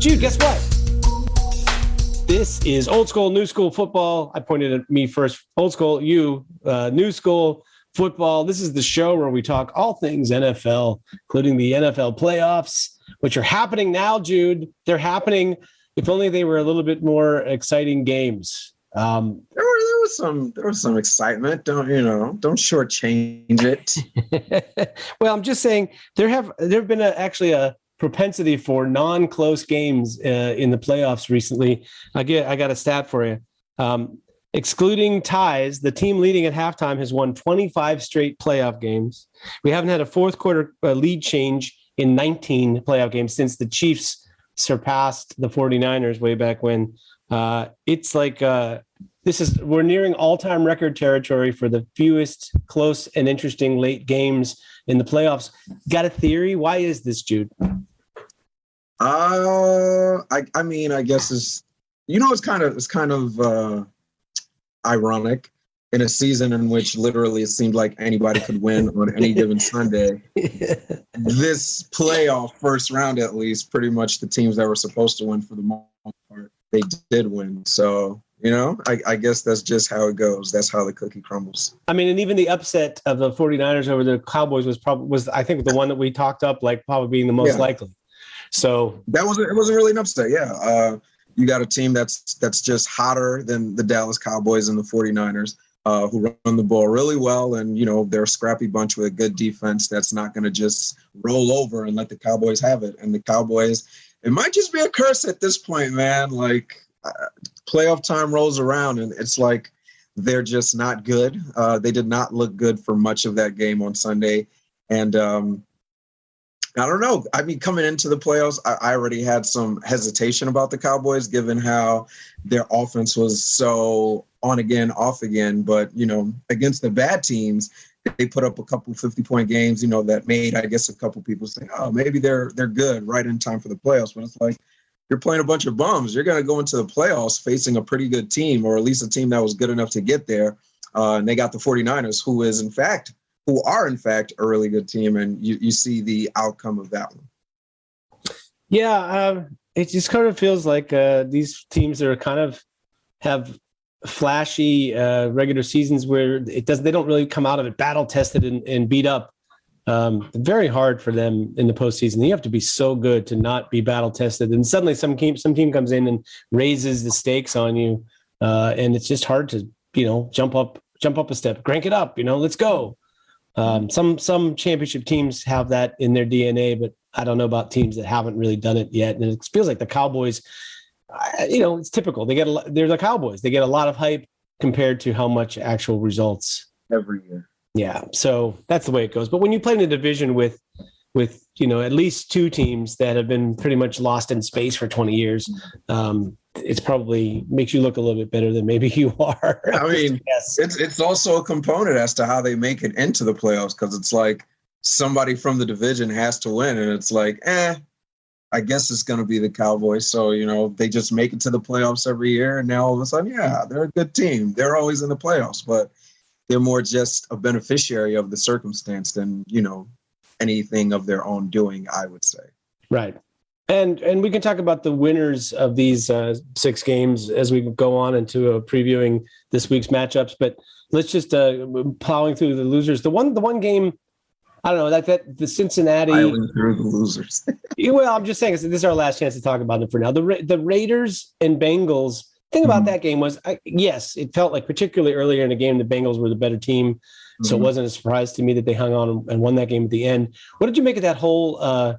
Jude, guess what? This is old school, new school football. I pointed at me first. Old school, you, new school football. This is the show where we talk all things NFL, including the NFL playoffs, which are happening now, Jude. They're happening. If only they were a little bit more exciting games. There was some excitement. Don't shortchange it. Well, I'm just saying there have been actually a propensity for non-close games in the playoffs recently. I got a stat for you. Excluding ties, the team leading at halftime has won 25 straight playoff games. We haven't had a fourth quarter lead change in 19 playoff games since the Chiefs surpassed the 49ers way back when. It's like we're nearing all-time record territory for the fewest close and interesting late games in the playoffs. Got a theory? Why is this, Jude? I guess it's kind of ironic in a season in which literally it seemed like anybody could win on any given Sunday. This playoff first round, at least, pretty much the teams that were supposed to win for the most part, they did win. So, I guess that's just how it goes. That's how the cookie crumbles. I mean, and even the upset of the 49ers over the Cowboys was I think the one that we talked up like probably being the most likely. So it wasn't really an upset. Yeah. You got a team that's just hotter than the Dallas Cowboys and the 49ers, who run the ball really well. And, they're a scrappy bunch with a good defense that's not going to just roll over and let the Cowboys have it. And the Cowboys, it might just be a curse at this point, man. Like playoff time rolls around and it's like they're just not good. They did not look good for much of that game on Sunday. And I don't know. I mean, coming into the playoffs, I already had some hesitation about the Cowboys, given how their offense was so on again, off again. But, against the bad teams, they put up a couple 50-point games, that made, I guess, a couple people say, oh, maybe they're good right in time for the playoffs. But it's like, you're playing a bunch of bums. You're going to go into the playoffs facing a pretty good team, or at least a team that was good enough to get there. And they got the 49ers, who are in fact a really good team, and you see the outcome of that one. Yeah, it just kind of feels like these teams are kind of have flashy regular seasons where they don't really come out of it battle tested and beat up. Very hard for them in the postseason. You have to be so good to not be battle tested, and suddenly some team comes in and raises the stakes on you, and it's just hard to jump up a step, crank it up. Let's go. Some championship teams have that in their DNA, but I don't know about teams that haven't really done it yet. And it feels like the Cowboys, it's typical. They're the Cowboys. They get a lot of hype compared to how much actual results every year. Yeah. So that's the way it goes. But when you play in a division with at least two teams that have been pretty much lost in space for 20 years, it's probably makes you look a little bit better than maybe you are. I mean, yes. It's also a component as to how they make it into the playoffs, because it's like somebody from the division has to win, and it's like, I guess it's going to be the Cowboys. So, they just make it to the playoffs every year, and now all of a sudden, they're a good team. They're always in the playoffs, but they're more just a beneficiary of the circumstance than, anything of their own doing, I would say. Right. And we can talk about the winners of these 6 games as we go on into previewing this week's matchups. But let's just plowing through the losers. The one game, I don't know, that the Cincinnati. Plowing through the losers. Well, I'm just saying this is our last chance to talk about it for now. The Raiders and Bengals. The thing about that game was, yes, it felt like particularly earlier in the game, the Bengals were the better team. So it wasn't a surprise to me that they hung on and won that game at the end. What did you make of that whole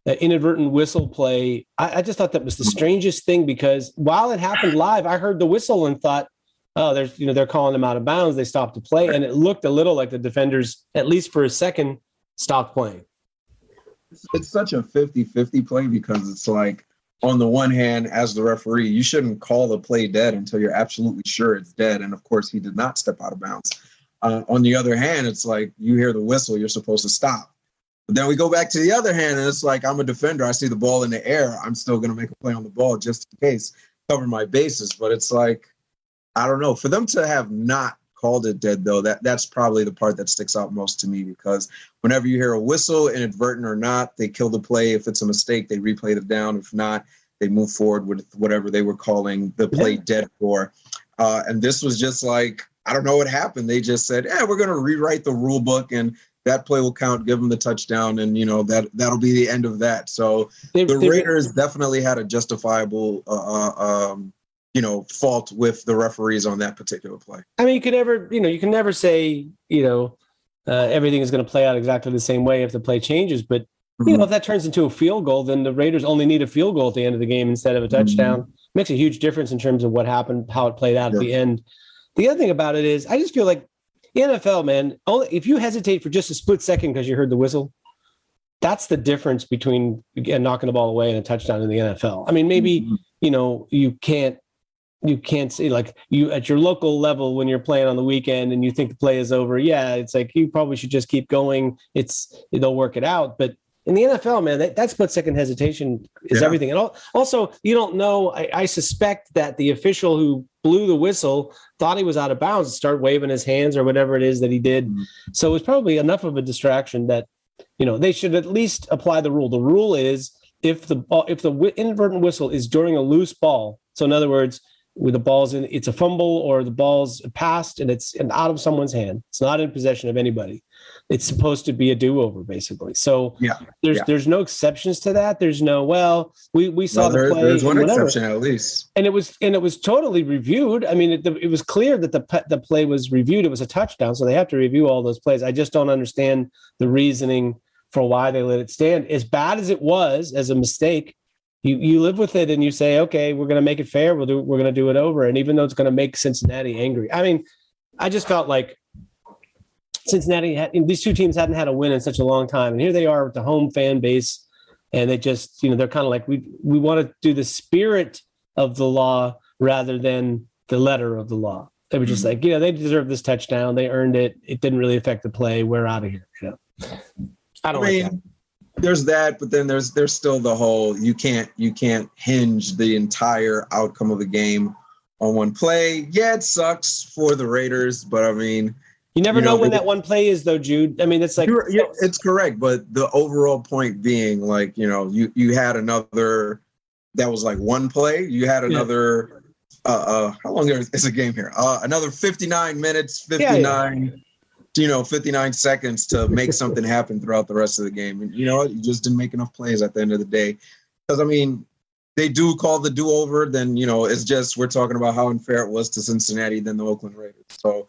inadvertent whistle play? I just thought that was the strangest thing, because while it happened live, I heard the whistle and thought, oh, they're calling them out of bounds. They stopped to play. And it looked a little like the defenders, at least for a second, stopped playing. It's such a 50-50 play, because it's like, on the one hand, as the referee, you shouldn't call the play dead until you're absolutely sure it's dead. And of course, he did not step out of bounds. On the other hand, it's like you hear the whistle, you're supposed to stop. But then we go back to the other hand, and it's like, I'm a defender. I see the ball in the air. I'm still going to make a play on the ball just in case, cover my bases. But it's like, I don't know. For them to have not called it dead, though, that's probably the part that sticks out most to me, because whenever you hear a whistle, inadvertent or not, they kill the play. If it's a mistake, they replay it down. If not, they moved forward with whatever they were calling the play dead for. And this was just like, I don't know what happened. They just said, we're going to rewrite the rule book and that play will count, give them the touchdown. And, that'll be the end of that. So the Raiders definitely had a justifiable, fault with the referees on that particular play. I mean, you can never say, everything is going to play out exactly the same way if the play changes. But, if that turns into a field goal, then the Raiders only need a field goal at the end of the game instead of a touchdown. Makes a huge difference in terms of what happened, how it played out at the end. The other thing about it is I just feel like the NFL, man, only if you hesitate for just a split second because you heard the whistle, that's the difference between knocking the ball away and a touchdown in the NFL. I mean, maybe, you can't say like you at your local level when you're playing on the weekend and you think the play is over. Yeah, it's like you probably should just keep going. They'll work it out. But in the NFL, man, that split second hesitation is everything. And also, you don't know. I suspect that the official who blew the whistle thought he was out of bounds and started waving his hands or whatever it is that he did. So it was probably enough of a distraction that, they should at least apply the rule. The rule is if the inadvertent whistle is during a loose ball. So in other words, with the ball's in, it's a fumble or the ball's passed and it's out of someone's hand. It's not in possession of anybody. It's supposed to be a do-over, basically. So there's no exceptions to that. There's no, we saw the play. There's one exception at least, and it was totally reviewed. I mean, it was clear that the play was reviewed. It was a touchdown, so they have to review all those plays. I just don't understand the reasoning for why they let it stand. As bad as it was as a mistake, you live with it and you say, okay, we're going to make it fair. We're going to do it over. And even though it's going to make Cincinnati angry, I mean, I just felt like these two teams hadn't had a win in such a long time. And here they are with the home fan base. And they just, they're kind of like, we want to do the spirit of the law rather than the letter of the law. They were just like, they deserve this touchdown. They earned it. It didn't really affect the play. We're out of here. I mean, like that. There's that, but then there's still the whole you can't hinge the entire outcome of the game on one play. Yeah, it sucks for the Raiders, but I mean, you never know when that one play is, though, Jude. I mean, it's like it's correct, but the overall point being, like, you had another that was like one play. You had another. How long is a game here? Another 59 minutes, 59. 59 seconds to make something happen throughout the rest of the game. And you just didn't make enough plays at the end of the day. Because, I mean, they do call the do-over, then, it's just we're talking about how unfair it was to Cincinnati than the Oakland Raiders. So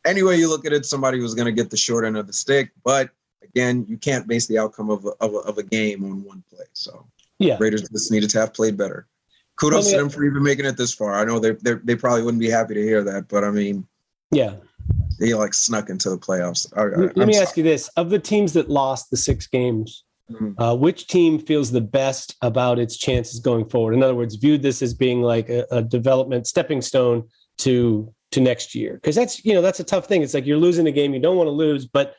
anyway you look at it, somebody was going to get the short end of the stick. But, again, you can't base the outcome of a game on one play. So Raiders just needed to have played better. Kudos to them for even making it this far. I know they probably wouldn't be happy to hear that, but, I mean, they snuck into the playoffs. Let me ask you this. Of the teams that lost the 6 games, which team feels the best about its chances going forward? In other words, viewed this as being like a development stepping stone to next year? Because that's a tough thing. It's like you're losing a game you don't want to lose, but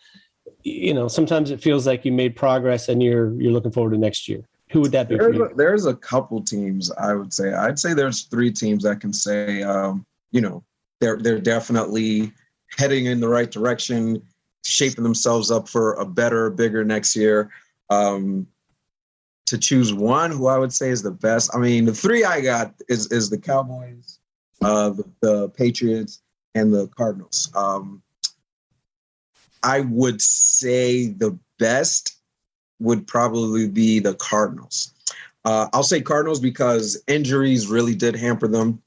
sometimes it feels like you made progress and you're looking forward to next year. Who would that be? There's a couple teams, I would say. I'd say there's 3 teams that can say, they're definitely heading in the right direction, shaping themselves up for a better, bigger next year. To choose one who I would say is the best. I mean, the 3 I got is the Cowboys, the Patriots, and the Cardinals. I would say the best would probably be the Cardinals. I'll say Cardinals because injuries really did hamper them.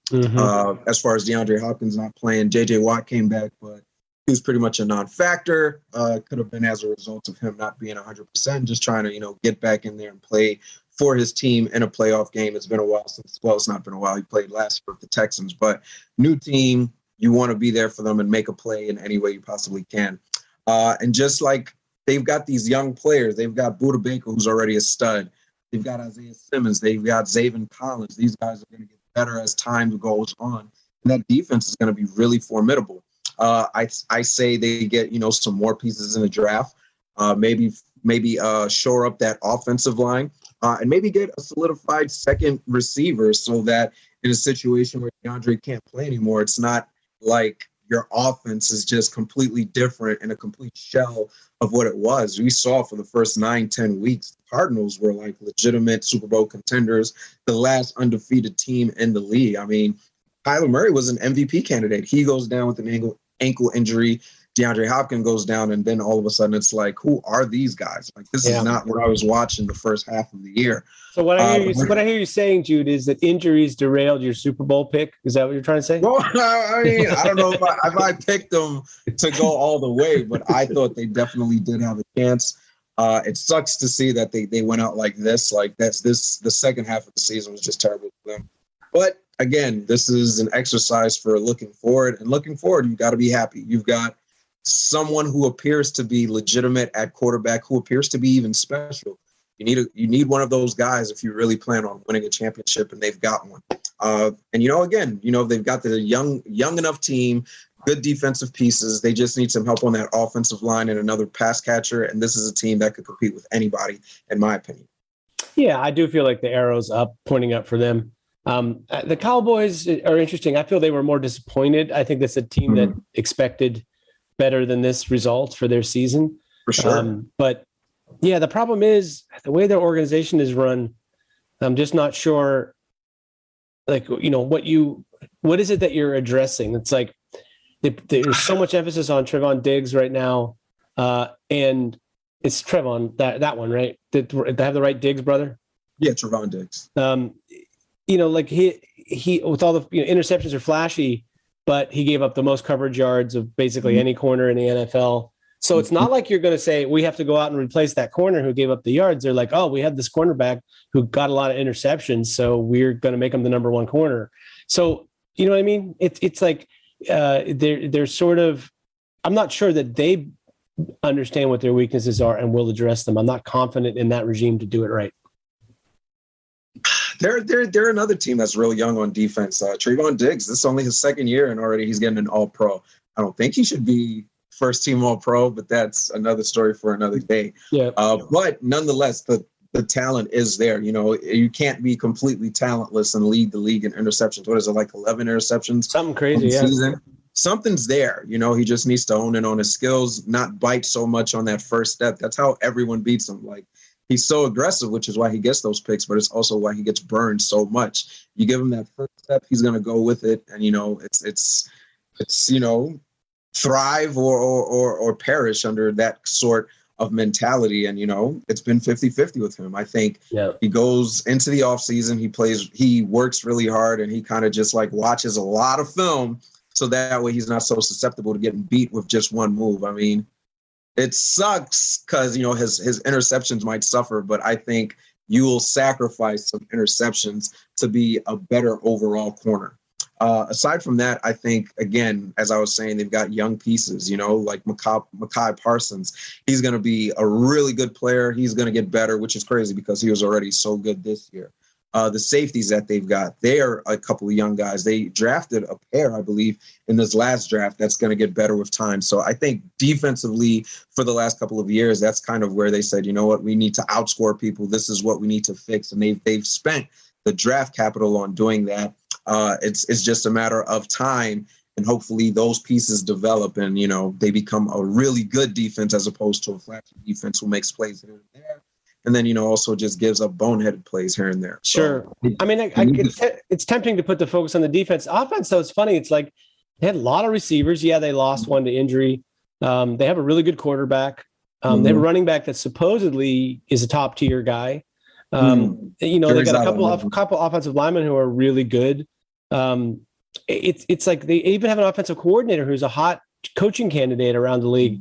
As far as DeAndre Hopkins not playing, J.J. Watt came back, but he was pretty much a non-factor. Could have been as a result of him not being 100%, just trying to, get back in there and play for his team in a playoff game. It's been a while since, it's not been a while. He played last year with the Texans, but new team, you want to be there for them and make a play in any way you possibly can. And just like they've got these young players, they've got Budda Baker, who's already a stud. They've got Isaiah Simmons. They've got Zaven Collins. These guys are going to get better as time goes on. And that defense is going to be really formidable. I say they get, some more pieces in the draft. Maybe shore up that offensive line and maybe get a solidified second receiver so that in a situation where DeAndre can't play anymore, it's not like your offense is just completely different and a complete shell of what it was. We saw for the first 9-10 weeks, the Cardinals were like legitimate Super Bowl contenders, the last undefeated team in the league. I mean, Kyler Murray was an MVP candidate. He goes down with an ankle injury. DeAndre Hopkins goes down, and then all of a sudden it's like, who are these guys? Like, this is not what I was watching the first half of the year. So what I hear you saying, Jude, is that injuries derailed your Super Bowl pick. Is that what you're trying to say? Well, I mean, I don't know if I picked them to go all the way, but I thought they definitely did have a chance. It sucks to see that they went out like this. Like, the second half of the season was just terrible for them. But again, this is an exercise for looking forward, and looking forward, you've got to be happy. You've got someone who appears to be legitimate at quarterback, who appears to be even special. You need one of those guys if you really plan on winning a championship, and they've got one. And they've got the young enough team, good defensive pieces. They just need some help on that offensive line and another pass catcher. And this is a team that could compete with anybody, in my opinion. Yeah, I do feel like the arrow's up, pointing up for them. The Cowboys are interesting. I feel they were more disappointed. I think that's a team that expected better than this result for their season. For sure. But yeah, the problem is the way their organization is run. I'm just not sure, like, what is it that you're addressing? It's like there's so much emphasis on Trayvon Diggs right now. And it's Trayvon, that one, right? Did they have the right Diggs brother? Yeah, Trayvon Diggs. Like he with all the interceptions are flashy, but he gave up the most coverage yards of basically any corner in the NFL. So it's not like you're going to say we have to go out and replace that corner who gave up the yards. They're like, oh, we have this cornerback who got a lot of interceptions, so we're going to make him the number one corner. So you know what I mean? It's like they're sort of. I'm not sure that they understand what their weaknesses are and will address them. I'm not confident in that regime to do it right. They're another team that's real young on defense. Trayvon Diggs, this is only his second year, and already he's getting an All-Pro. I don't think he should be first team All-Pro, but that's another story for another day. Yeah. But nonetheless, the talent is there. You can't be completely talentless and lead the league in interceptions. What is it, like 11 interceptions? Something crazy, yeah. Season? Something's there. He just needs to hone in on his skills, not bite so much on that first step. That's how everyone beats him. Like, he's so aggressive, which is why he gets those picks, but it's also why he gets burned so much. You give him that first step, he's going to go with it. And, it's thrive or perish under that sort of mentality. And, it's been 50-50 with him. I think he goes into the offseason, he works really hard, and he kind of just like watches a lot of film. So that way he's not so susceptible to getting beat with just one move. I mean, it sucks because, his interceptions might suffer, but I think you will sacrifice some interceptions to be a better overall corner. Aside from that, I think, again, as I was saying, they've got young pieces, like Mekhi Parsons. He's going to be a really good player. He's going to get better, which is crazy because he was already so good this year. The safeties that they've got, they are a couple of young guys. They drafted a pair, I believe, in this last draft that's going to get better with time. So I think defensively for the last couple of years, that's kind of where they said, you know what, we need to outscore people. This is what we need to fix. And they've spent the draft capital on doing that. It's just a matter of time. And hopefully those pieces develop and, they become a really good defense as opposed to a flashy defense who makes plays here and there. And then, also just gives up boneheaded plays here and there. Sure. So, I mean, it's tempting to put the focus on the defense. Offense, though, it's funny. It's like they had a lot of receivers. Yeah, they lost one to injury. They have a really good quarterback. They have a running back that supposedly is a top-tier guy. They got a couple offensive linemen who are really good. It's like they even have an offensive coordinator who's a hot coaching candidate around the league.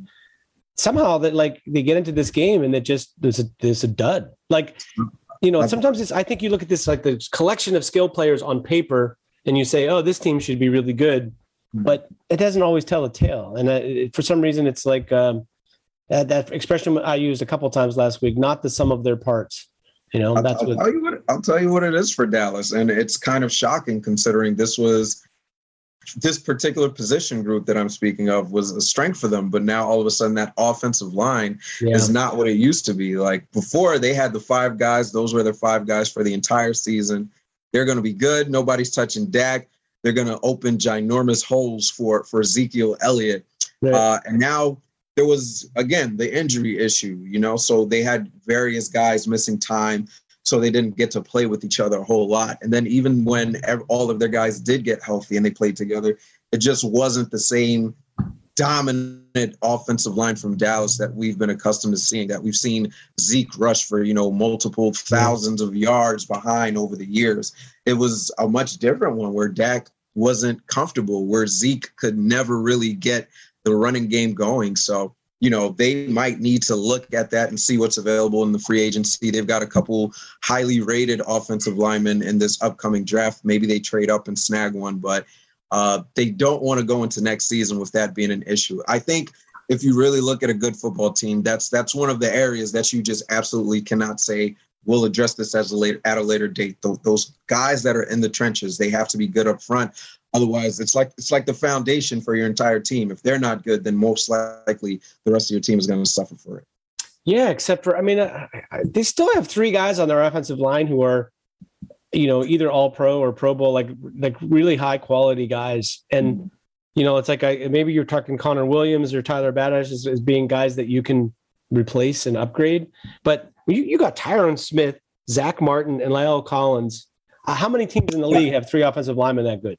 Somehow that they get into this game and there's a dud. Sometimes I think you look at this like the collection of skill players on paper and you say, oh, this team should be really good, but it doesn't always tell a tale. And for some reason, it's like that expression I used a couple of times last week, not the sum of their parts. I'll tell you what it is for Dallas. And it's kind of shocking considering this particular position group that I'm speaking of was a strength for them. But now all of a sudden that offensive line is not what it used to be. Like before they had the 5 guys. Those were their 5 guys for the entire season. They're going to be good. Nobody's touching Dak. They're going to open ginormous holes for Ezekiel Elliott. Right. And now there was, again, the injury issue, so they had various guys missing time. So they didn't get to play with each other a whole lot. And then even when all of their guys did get healthy and they played together, it just wasn't the same dominant offensive line from Dallas that we've been accustomed to seeing, that we've seen Zeke rush for, multiple thousands of yards behind over the years. It was a much different one where Dak wasn't comfortable, where Zeke could never really get the running game going. So, they might need to look at that and see what's available in the free agency. They've got a couple highly rated offensive linemen in this upcoming draft. Maybe they trade up and snag one, but they don't want to go into next season with that being an issue. I think if you really look at a good football team, that's one of the areas that you just absolutely cannot say, we'll address this at a later date. Those guys that are in the trenches, they have to be good up front. Otherwise, it's like the foundation for your entire team. If they're not good, then most likely the rest of your team is going to suffer for it. Yeah, except for, they still have three guys on their offensive line who are, either all pro or Pro Bowl, like really high quality guys. And, it's like maybe you're talking Connor Williams or Tyler Badass as being guys that you can replace and upgrade. But you got Tyron Smith, Zach Martin, and La'el Collins. How many teams in the league have three offensive linemen that good?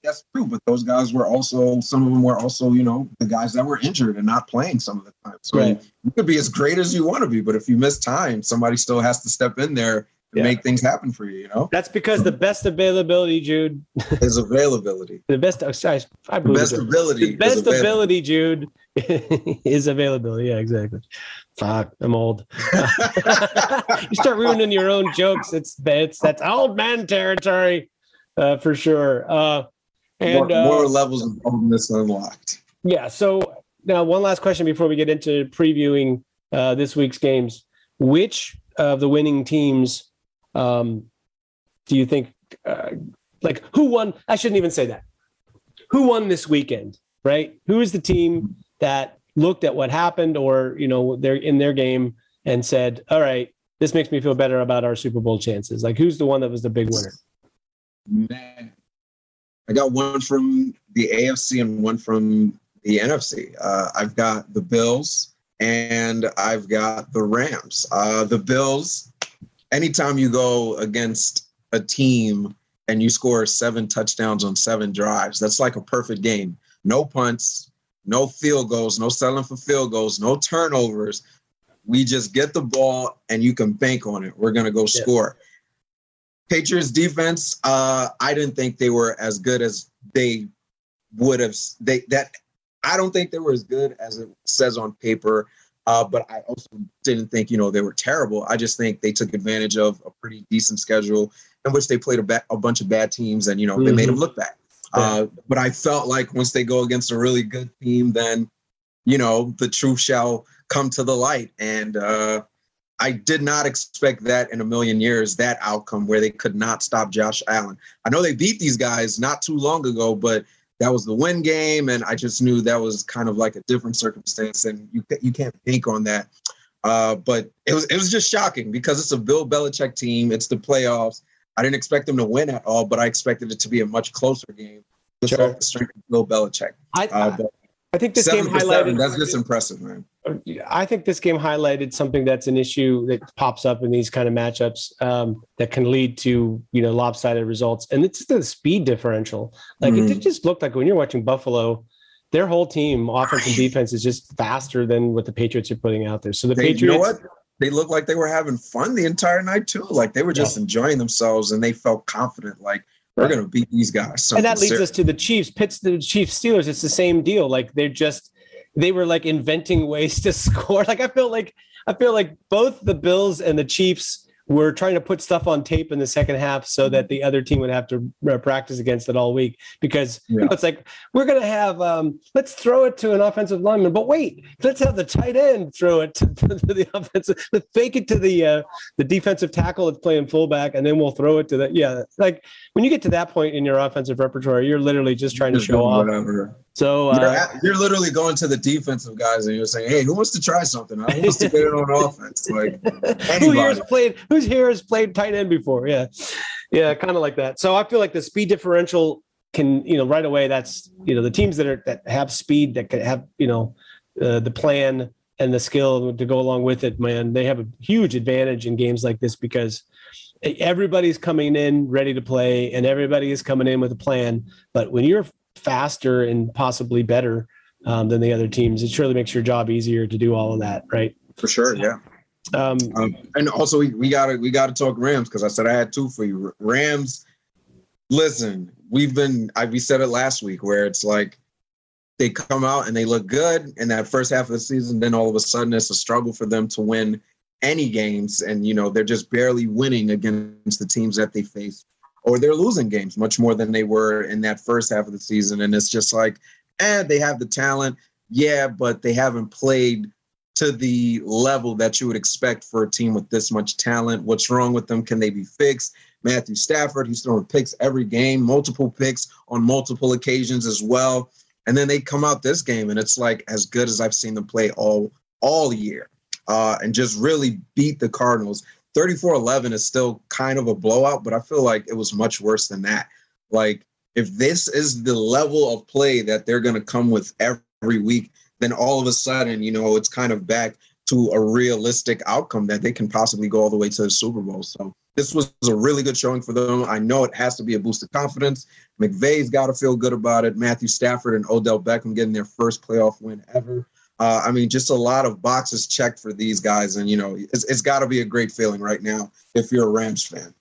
That's true, but those guys were also, some of them were also, the guys that were injured and not playing some of the time. So you could be as great as you want to be, but if you miss time, somebody still has to step in there and make things happen for you, That's because the best availability, Jude, is availability. The best ability, Jude, is availability. Yeah, exactly. Fuck, I'm old. You start ruining your own jokes. That's old man territory. For sure. And more levels of oldness unlocked. Yeah. So now one last question before we get into previewing this week's games. Which of the winning teams do you think, who won? I shouldn't even say that. Who won this weekend, right? Who is the team that looked at what happened or, they're in their game and said, all right, this makes me feel better about our Super Bowl chances? Like, who's the one that was the big winner? Man, I got one from the AFC and one from the NFC. I've got the Bills and I've got the Rams. The Bills, anytime you go against a team and you score 7 touchdowns on 7 drives, that's like a perfect game. No punts, no field goals, no settling for field goals, no turnovers. We just get the ball and you can bank on it. We're going to go score. Patriots defense, I didn't think they were as good as they would have. I don't think they were as good as it says on paper, but I also didn't think, they were terrible. I just think they took advantage of a pretty decent schedule in which they played a bunch of bad teams and, they made them look bad. But I felt like once they go against a really good team, then, the truth shall come to the light. And I did not expect that in a million years, that outcome where they could not stop Josh Allen. I know they beat these guys not too long ago, but that was the win game. And I just knew that was kind of like a different circumstance and you can't bank on that. But it was just shocking because it's a Bill Belichick team. It's the playoffs. I didn't expect them to win at all, but I expected it to be a much closer game. Just off the strength of Bill Belichick. I think this game highlighted. That's just impressive, man. I think this game highlighted something that's an issue that pops up in these kind of matchups that can lead to lopsided results, and it's the speed differential. Like it just looked like when you're watching Buffalo, their whole team, offense and defense, is just faster than what the Patriots are putting out there. So Patriots, you know what? They looked like they were having fun the entire night too. Like they were just enjoying themselves, and they felt confident. Like. We're going to beat these guys. And that leads us to the Chiefs. The Chiefs Steelers. It's the same deal. Like they were like inventing ways to score. Like I feel like both the Bills and the Chiefs were trying to put stuff on tape in the second half so that the other team would have to practice against it all week because it's like, we're going to have, let's throw it to an offensive lineman, but wait, let's have the tight end throw it to the offensive, let's fake it to the defensive tackle that's playing fullback. And then we'll throw it to that. Yeah. Like when you get to that point in your offensive repertoire, you're literally just trying to show off. Whatever. So you're literally going to the defensive guys and you're saying, "Hey, who wants to try something? Who wants to get it on offense?" Like who's here has played tight end before? Yeah, kind of like that. So I feel like the speed differential can, right away. That's the teams that have speed that can have the plan and the skill to go along with it, man, they have a huge advantage in games like this because everybody's coming in ready to play and everybody is coming in with a plan. But when you're faster and possibly better than the other teams, it surely makes your job easier to do all of that, right? For sure, yeah. And also we gotta talk Rams because I said I had two for you. Rams, listen, we said it last week where it's like they come out and they look good in that first half of the season. Then all of a sudden it's a struggle for them to win any games. And, they're just barely winning against the teams that they face, or they're losing games much more than they were in that first half of the season. And it's just like, they have the talent. Yeah, but they haven't played to the level that you would expect for a team with this much talent. What's wrong with them? Can they be fixed? Matthew Stafford, he's throwing picks every game, multiple picks on multiple occasions as well. And then they come out this game, and it's like as good as I've seen them play all year, and just really beat the Cardinals. 34-11 is still kind of a blowout, but I feel like it was much worse than that. Like, if this is the level of play that they're going to come with every week, then all of a sudden, it's kind of back to a realistic outcome that they can possibly go all the way to the Super Bowl. So this was a really good showing for them. I know it has to be a boost of confidence. McVay's got to feel good about it. Matthew Stafford and Odell Beckham getting their first playoff win ever. Just a lot of boxes checked for these guys. And, it's got to be a great feeling right now if you're a Rams fan.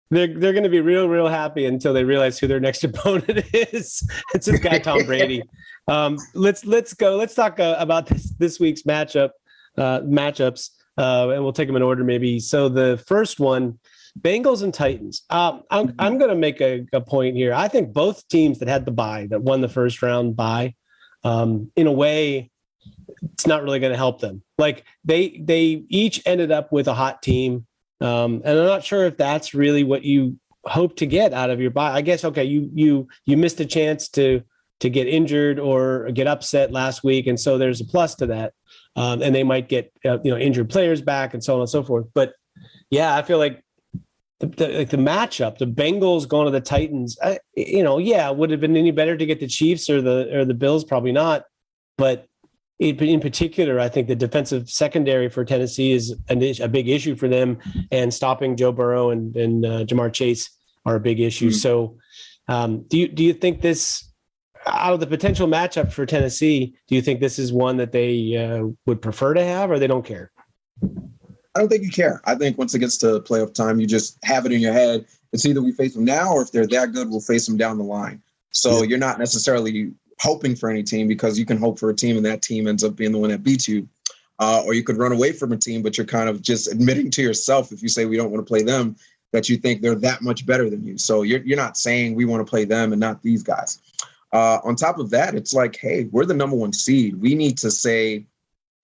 They're going to be real happy until they realize who their next opponent is. It's this guy, Tom Brady. Let's go. Let's talk about this week's matchups, and we'll take them in order maybe. So the first one, Bengals and Titans. I'm going to make a point here. I think both teams that had the bye, that won the first round bye, in a way, it's not really going to help them. Like they each ended up with a hot team. And I'm not sure if that's really what you hope to get out of your bye. I guess, okay, you missed a chance to get injured or get upset last week. And so there's a plus to that. And they might get, injured players back and so on and so forth. But yeah, I feel like the matchup, the Bengals going to the Titans, would have been any better to get the Chiefs or the Bills? Probably not. But in particular, I think the defensive secondary for Tennessee is a big issue for them, and stopping Joe Burrow and Jamar Chase are a big issue. So do you think this, out of the potential matchup for Tennessee, do you think this is one that they would prefer to have, or they don't care? I don't think you care. I think once it gets to playoff time, you just have it in your head. It's either we face them now, or if they're that good, we'll face them down the line. So You're not necessarily hoping for any team, because you can hope for a team and that team ends up being the one that beats you. Or you could run away from a team, but you're kind of just admitting to yourself, if you say we don't want to play them, that you think they're that much better than you. So you're not saying we want to play them and not these guys. On top of that, it's like, hey, we're the number one seed. We need to say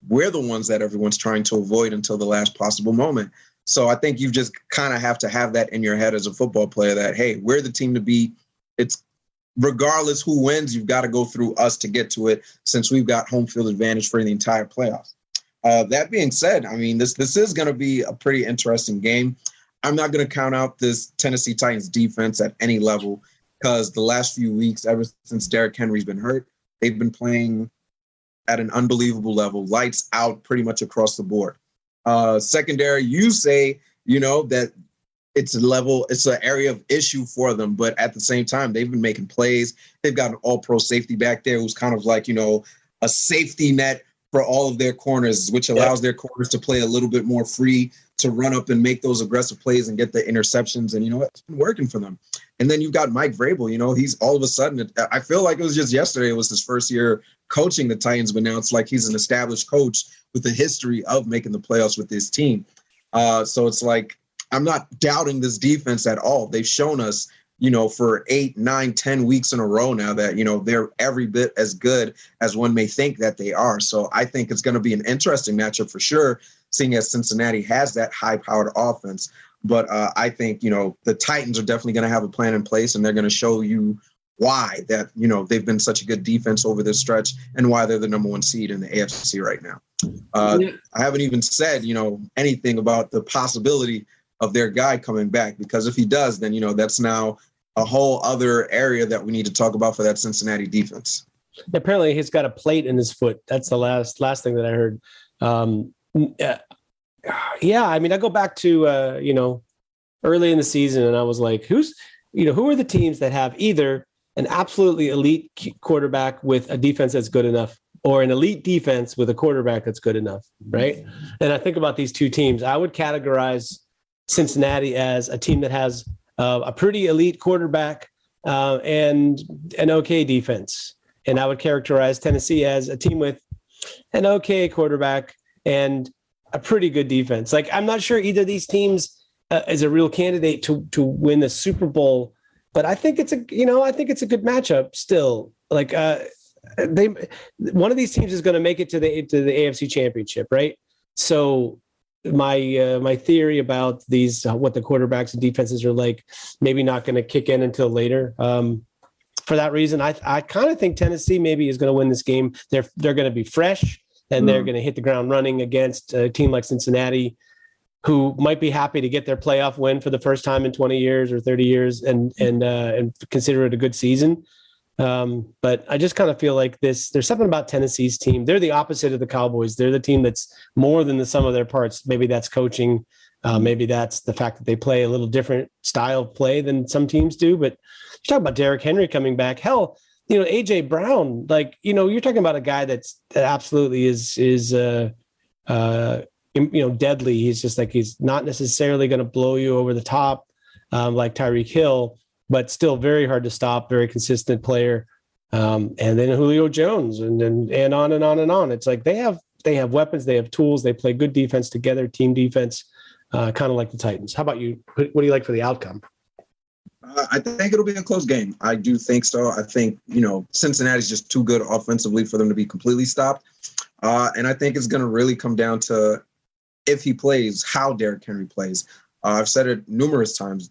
we're the ones that everyone's trying to avoid until the last possible moment. So I think you just kind of have to have that in your head as a football player that, hey, we're the team to beat. It's regardless who wins, you've got to go through us to get to it, since we've got home field advantage for the entire playoffs. That being said, this is going to be a pretty interesting game. I'm not going to count out this Tennessee Titans defense at any level, because the last few weeks, ever since Derrick Henry's been hurt, they've been playing at an unbelievable level, lights out pretty much across the board. Secondary, you say, that it's an area of issue for them, but at the same time, they've been making plays. They've got an all-pro safety back there who's kind of like, a safety net for all of their corners, which allows their corners to play a little bit more free, to run up and make those aggressive plays and get the interceptions. And, it's been working for them. And then you've got Mike Vrabel, he's all of a sudden, I feel like it was just yesterday, it was his first year coaching the Titans, but now it's like he's an established coach with a history of making the playoffs with his team. So it's like, I'm not doubting this defense at all. They've shown us, for 8, 9, 10 weeks in a row now that, they're every bit as good as one may think that they are. So I think it's going to be an interesting matchup for sure, seeing as Cincinnati has that high-powered offense. But I think, the Titans are definitely going to have a plan in place, and they're going to show you why that, they've been such a good defense over this stretch, and why they're the number one seed in the AFC right now. I haven't even said, anything about the possibility of their guy coming back, because if he does, then, that's now a whole other area that we need to talk about for that Cincinnati defense. Apparently, he's got a plate in his foot. That's the last thing that I heard. Yeah, I mean, I go back to early in the season, and I was like, who are the teams that have either an absolutely elite quarterback with a defense that's good enough, or an elite defense with a quarterback that's good enough, right? And I think about these two teams. I would categorize Cincinnati as a team that has a pretty elite quarterback and an okay defense. And I would characterize Tennessee as a team with an okay quarterback and a pretty good defense. Like, I'm not sure either of these teams is a real candidate to win the Super Bowl, but I think it's a good matchup still. Like, one of these teams is going to make it to the AFC Championship, right? So my theory about these, what the quarterbacks and defenses are like, maybe not going to kick in until later. For that reason, I kind of think Tennessee maybe is going to win this game. They're going to be fresh, and they're going to hit the ground running against a team like Cincinnati, who might be happy to get their playoff win for the first time in 20 years or 30 years and consider it a good season. But I just kind of feel like there's something about Tennessee's team. They're the opposite of the Cowboys. They're the team that's more than the sum of their parts. Maybe that's coaching. Maybe that's the fact that they play a little different style of play than some teams do. But you talk about Derrick Henry coming back. Hell, AJ Brown, like, you're talking about a guy that absolutely is deadly. He's just like, he's not necessarily going to blow you over the top like Tyreek Hill, but still very hard to stop, very consistent player. And then Julio Jones and on and on and on. It's like they have weapons, they have tools, they play good defense together, team defense, kind of like the Titans. How about you? What do you like for the outcome? I think it'll be a close game. I do think so. I think, Cincinnati's just too good offensively for them to be completely stopped. And I think it's going to really come down to, if he plays, how Derrick Henry plays. I've said it numerous times,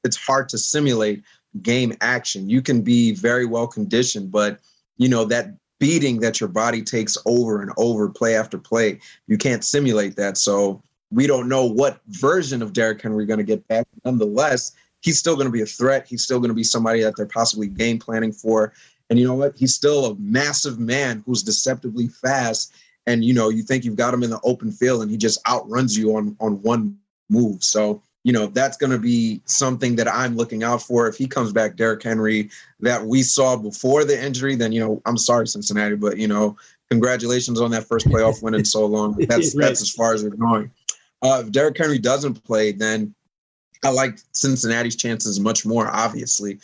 it's hard to simulate game action. You can be very well conditioned, but, that beating that your body takes over and over, play after play, you can't simulate that. So we don't know what version of Derrick Henry we're going to get back. Nonetheless, he's still going to be a threat. He's still going to be somebody that they're possibly game planning for. And you know what? He's still a massive man who's deceptively fast. And, you think you've got him in the open field and he just outruns you on one move. So, that's going to be something that I'm looking out for. If he comes back, Derrick Henry, that we saw before the injury, then, I'm sorry, Cincinnati, but, congratulations on that first playoff win in so long. That's as far as we're going. If Derrick Henry doesn't play, then I like Cincinnati's chances much more, obviously.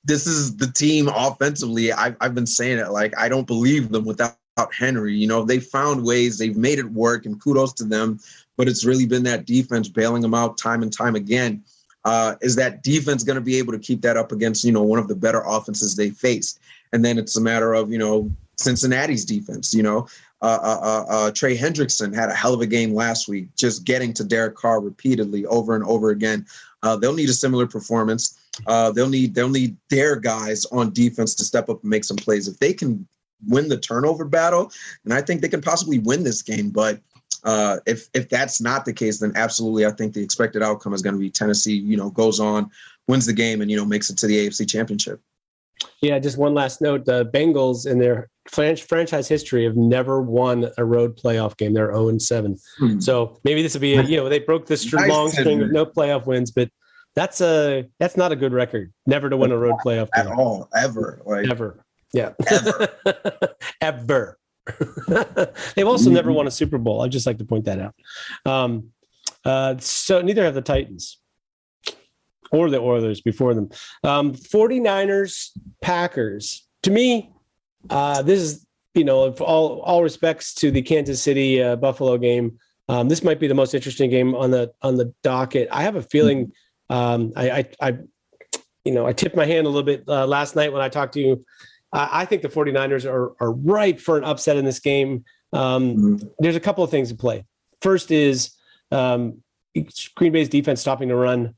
This is the team offensively. I've been saying it, like, I don't believe them without Henry. They found ways, they've made it work, and kudos to them. But it's really been that defense bailing them out time and time again. Is that defense going to be able to keep that up against, one of the better offenses they faced? And then it's a matter of, Cincinnati's defense. Trey Hendrickson had a hell of a game last week, just getting to Derek Carr repeatedly over and over again. They'll need a similar performance. They'll need their guys on defense to step up and make some plays. If they can win the turnover battle, then I think they can possibly win this game. But if that's not the case, then absolutely, I think the expected outcome is going to be Tennessee, goes on, wins the game, and, makes it to the AFC Championship. Yeah, just one last note. The Bengals in their franchise history have never won a road playoff game. They're 0-7. So maybe this will be they broke this long string of no playoff wins, but that's not a good record. Never to win a road playoff game. At all, ever. Ever. Yeah. Ever. Ever. They've also never won a Super Bowl. I'd just like to point that out. So neither have the Titans or the Oilers before them. 49ers, Packers. To me, this is, for all respects to the Kansas City Buffalo game, this might be the most interesting game on the docket. I have a feeling I tipped my hand a little bit last night when I talked to you. I think the 49ers are ripe for an upset in this game. There's a couple of things at play. First is Green Bay's defense stopping the run.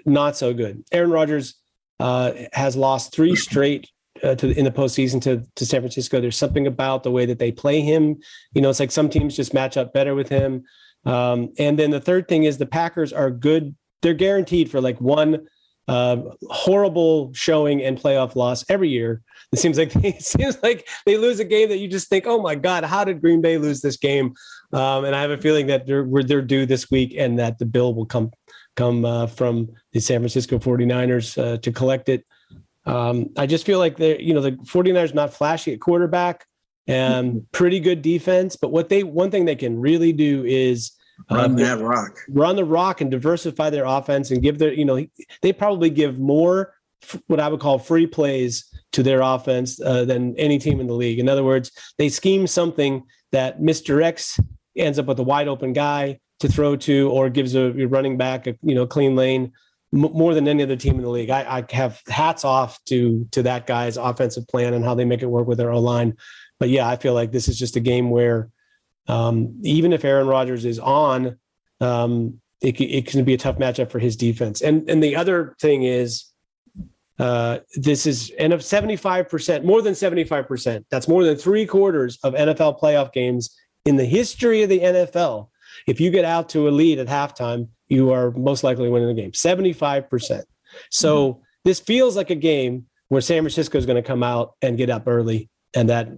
Not so good. Aaron Rodgers has lost 3 straight in the postseason to San Francisco. There's something about the way that they play him. It's like some teams just match up better with him. And then the third thing is the Packers are good. They're guaranteed for like one horrible showing and playoff loss every year. It seems like they lose a game that you just think, oh my God, how did Green Bay lose this game? And I have a feeling that they're due this week, and that the bill will come from the San Francisco 49ers to collect it. I just feel like the 49ers not flashy at quarterback and pretty good defense, but one thing they can really do is run the rock and diversify their offense and give they probably give more what I would call free plays to their offense than any team in the league. In other words, they scheme something that misdirects, ends up with a wide open guy to throw to, or gives a running back a clean lane more than any other team in the league. I have hats off to that guy's offensive plan and how they make it work with their O-line. But yeah, I feel like this is just a game where even if Aaron Rodgers is on, it can be a tough matchup for his defense. And the other thing is, this is, and of 75%, more than 75%, that's more than 3/4 of NFL playoff games in the history of the NFL. If you get out to a lead at halftime, you are most likely winning the game, 75%. So this feels like a game where San Francisco is going to come out and get up early and that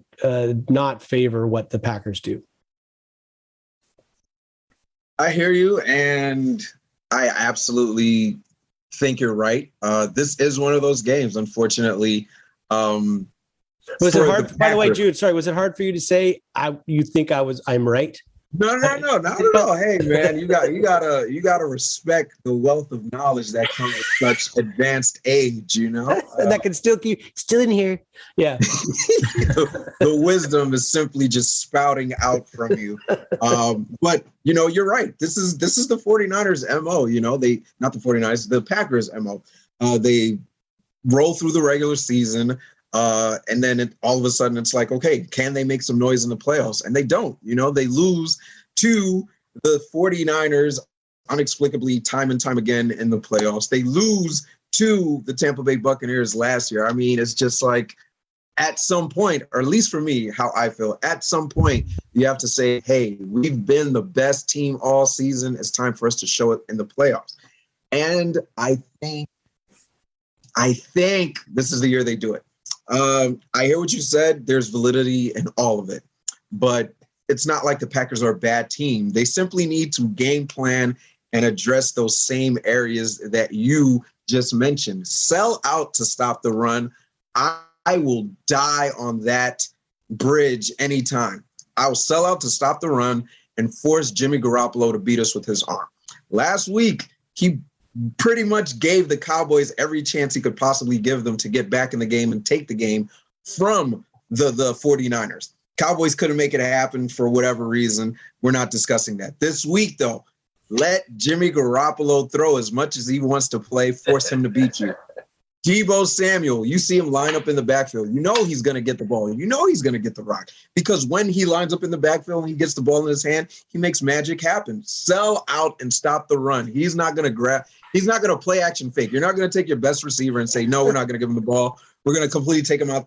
not favor what the Packers do. I hear you, and I absolutely think you're right. This is one of those games, unfortunately. Was it hard? By the way, Jude, sorry, was it hard for you to say you think I'm right? No, not at all. Hey, man, you gotta respect the wealth of knowledge that comes with such advanced age. That can still in here. Yeah, the wisdom is simply just spouting out from you. But you're right. This is the 49ers MO. They, not the 49ers, the Packers MO. They roll through the regular season. And then all of a sudden it's like, okay, can they make some noise in the playoffs? And they don't. They lose to the 49ers inexplicably time and time again in the playoffs. They lose to the Tampa Bay Buccaneers last year. I mean, it's just like, at some point, or at least for me, how I feel, at some point you have to say, hey, we've been the best team all season. It's time for us to show it in the playoffs. And I think this is the year they do it. I hear what you said. There's validity in all of it, but it's not like the Packers are a bad team. They simply need to game plan and address those same areas that you just mentioned. Sell out to stop the run. I will die on that bridge anytime. I will sell out to stop the run and force Jimmy Garoppolo to beat us with his arm. Last week, he pretty much gave the Cowboys every chance he could possibly give them to get back in the game and take the game from the 49ers. Cowboys couldn't make it happen for whatever reason. We're not discussing that. This week, though, let Jimmy Garoppolo throw as much as he wants to play, force him to beat you. Deebo Samuel, you see him line up in the backfield. You know he's going to get the ball. You know he's going to get the rock. Because when he lines up in the backfield and he gets the ball in his hand, he makes magic happen. Sell out and stop the run. He's not going to play action fake. You're not going to take your best receiver and say, no, we're not going to give him the ball. We're going to completely take him out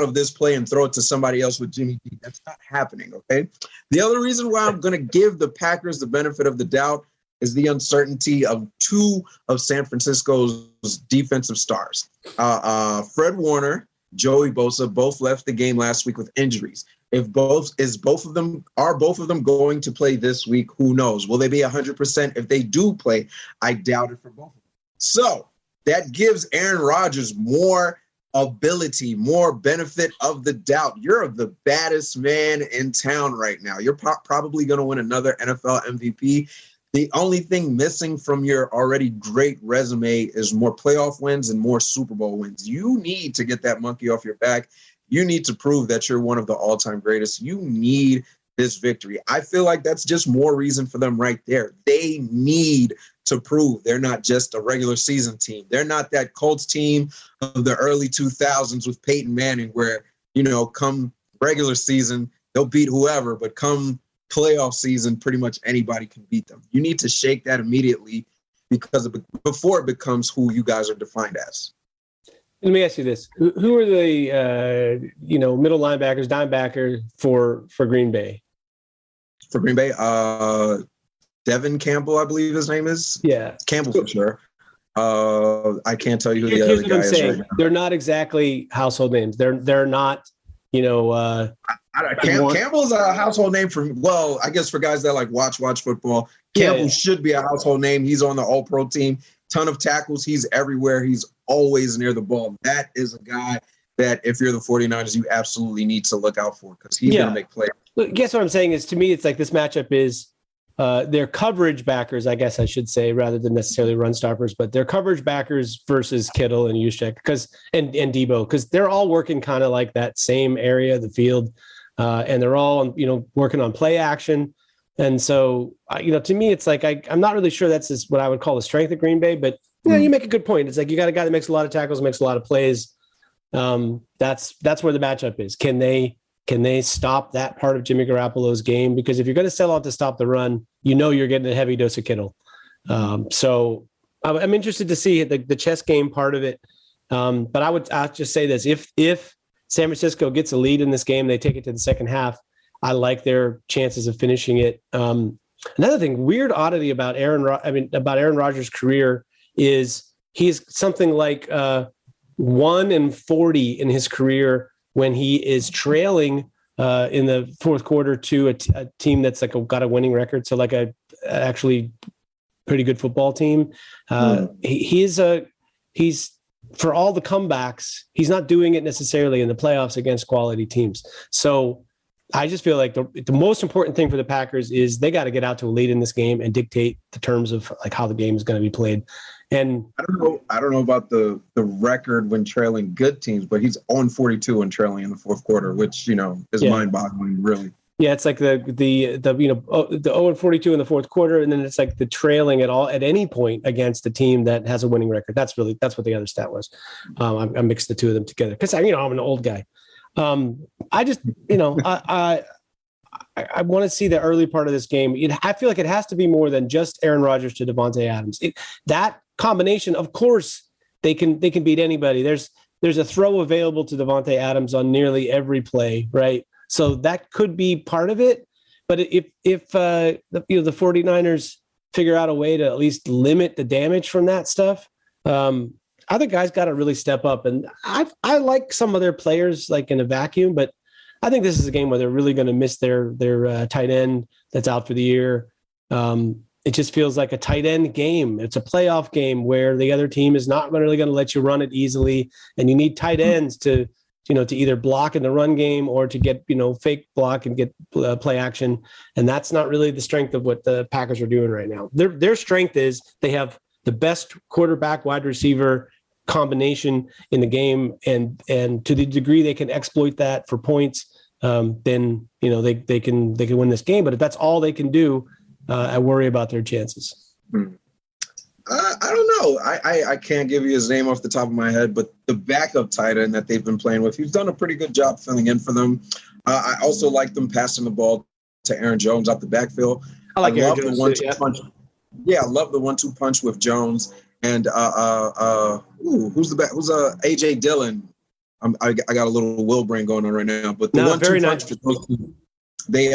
of this play and throw it to somebody else with Jimmy G. That's not happening, okay? The other reason why I'm going to give the Packers the benefit of the doubt is the uncertainty of two of San Francisco's defensive stars. Fred Warner, Joey Bosa, both left the game last week with injuries. Are both of them going to play this week? Who knows? Will they be 100%? If they do play, I doubt it for both of them. So that gives Aaron Rodgers more ability, more benefit of the doubt. You're the baddest man in town right now. You're probably going to win another NFL MVP. The only thing missing from your already great resume is more playoff wins and more Super Bowl wins. You need to get that monkey off your back. You need to prove that you're one of the all-time greatest. You need this victory. I feel like that's just more reason for them right there. They need to prove they're not just a regular season team. They're not that Colts team of the early 2000s with Peyton Manning where, come regular season, they'll beat whoever, but come playoff season, pretty much anybody can beat them. You need to shake that immediately before it becomes who you guys are defined as. Let me ask you this: Who are the middle linebackers, linebacker for Green Bay? For Green Bay, Devin Campbell, I believe his name is. Yeah, Campbell for sure. I can't tell you who the Here's other what guy I'm is saying. right now. They're not exactly household names. They're not, Campbell's a household name I guess for guys that like watch football. Campbell should be a household name. He's on the All-Pro team. Ton of tackles. He's everywhere. He's always near the ball. That is a guy that if you're the 49ers, you absolutely need to look out for because he's going to make plays. But guess what I'm saying is, to me, it's like this matchup is their coverage backers, I guess I should say, rather than necessarily run stoppers, but their coverage backers versus Kittle and Juszczyk and Debo, because they're all working kind of like that same area of the field, and they're all working on play action. And so, to me, it's like I'm not really sure that's what I would call the strength of Green Bay, but you make a good point. It's like you got a guy that makes a lot of tackles, makes a lot of plays. That's where the matchup is. Can they stop that part of Jimmy Garoppolo's game? Because if you're going to sell out to stop the run, you're getting a heavy dose of Kittle. So I'm interested to see the chess game part of it. But I'll just say this: if San Francisco gets a lead in this game, they take it to the second half, I like their chances of finishing it. Another thing, weird oddity about Aaron Rodgers' career is he's something like 1-40 in his career when he is trailing in the fourth quarter to a team that's got a winning record. So like a actually pretty good football team. He's for all the comebacks, he's not doing it necessarily in the playoffs against quality teams. So I just feel like the most important thing for the Packers is they got to get out to a lead in this game and dictate the terms of like how the game is going to be played. And I don't know about the record when trailing good teams, but he's 0-42 when trailing in the fourth quarter, which is mind-boggling, really. Yeah, it's like the 0-42 in the fourth quarter, and then it's like the trailing at any point against a team that has a winning record. That's what the other stat was. I mixed the two of them together because I'm an old guy. I just I want to see the early part of this game. I feel like it has to be more than just Aaron Rodgers to Devontae Adams. That combination, of course, they can beat anybody. There's a throw available to Devontae Adams on nearly every play, right? So that could be part of it. But if the 49ers figure out a way to at least limit the damage from that stuff, other guys got to really step up. And I like some of their players like in a vacuum, but I think this is a game where they're really going to miss their tight end that's out for the year. It just feels like a tight end game. It's a playoff game where the other team is not really going to let you run it easily, and you need tight ends to either block in the run game or to get fake block and get play action. And that's not really the strength of what the Packers are doing right now. Their strength is they have the best quarterback wide receiver combination in the game, and to the degree they can exploit that for points, then they can win this game. But if that's all they can do, I worry about their chances. I don't know. I can't give you his name off the top of my head, but the backup tight end that they've been playing with, he's done a pretty good job filling in for them. I also like them passing the ball to Aaron Jones out the backfield. I like Aaron love Jones the 1-2 too, punch. Yeah, I love the 1-2 punch with Jones and who's the back? Who's AJ Dillon? I got a little Will brain going on right now, but the 1-2 punch with those two, they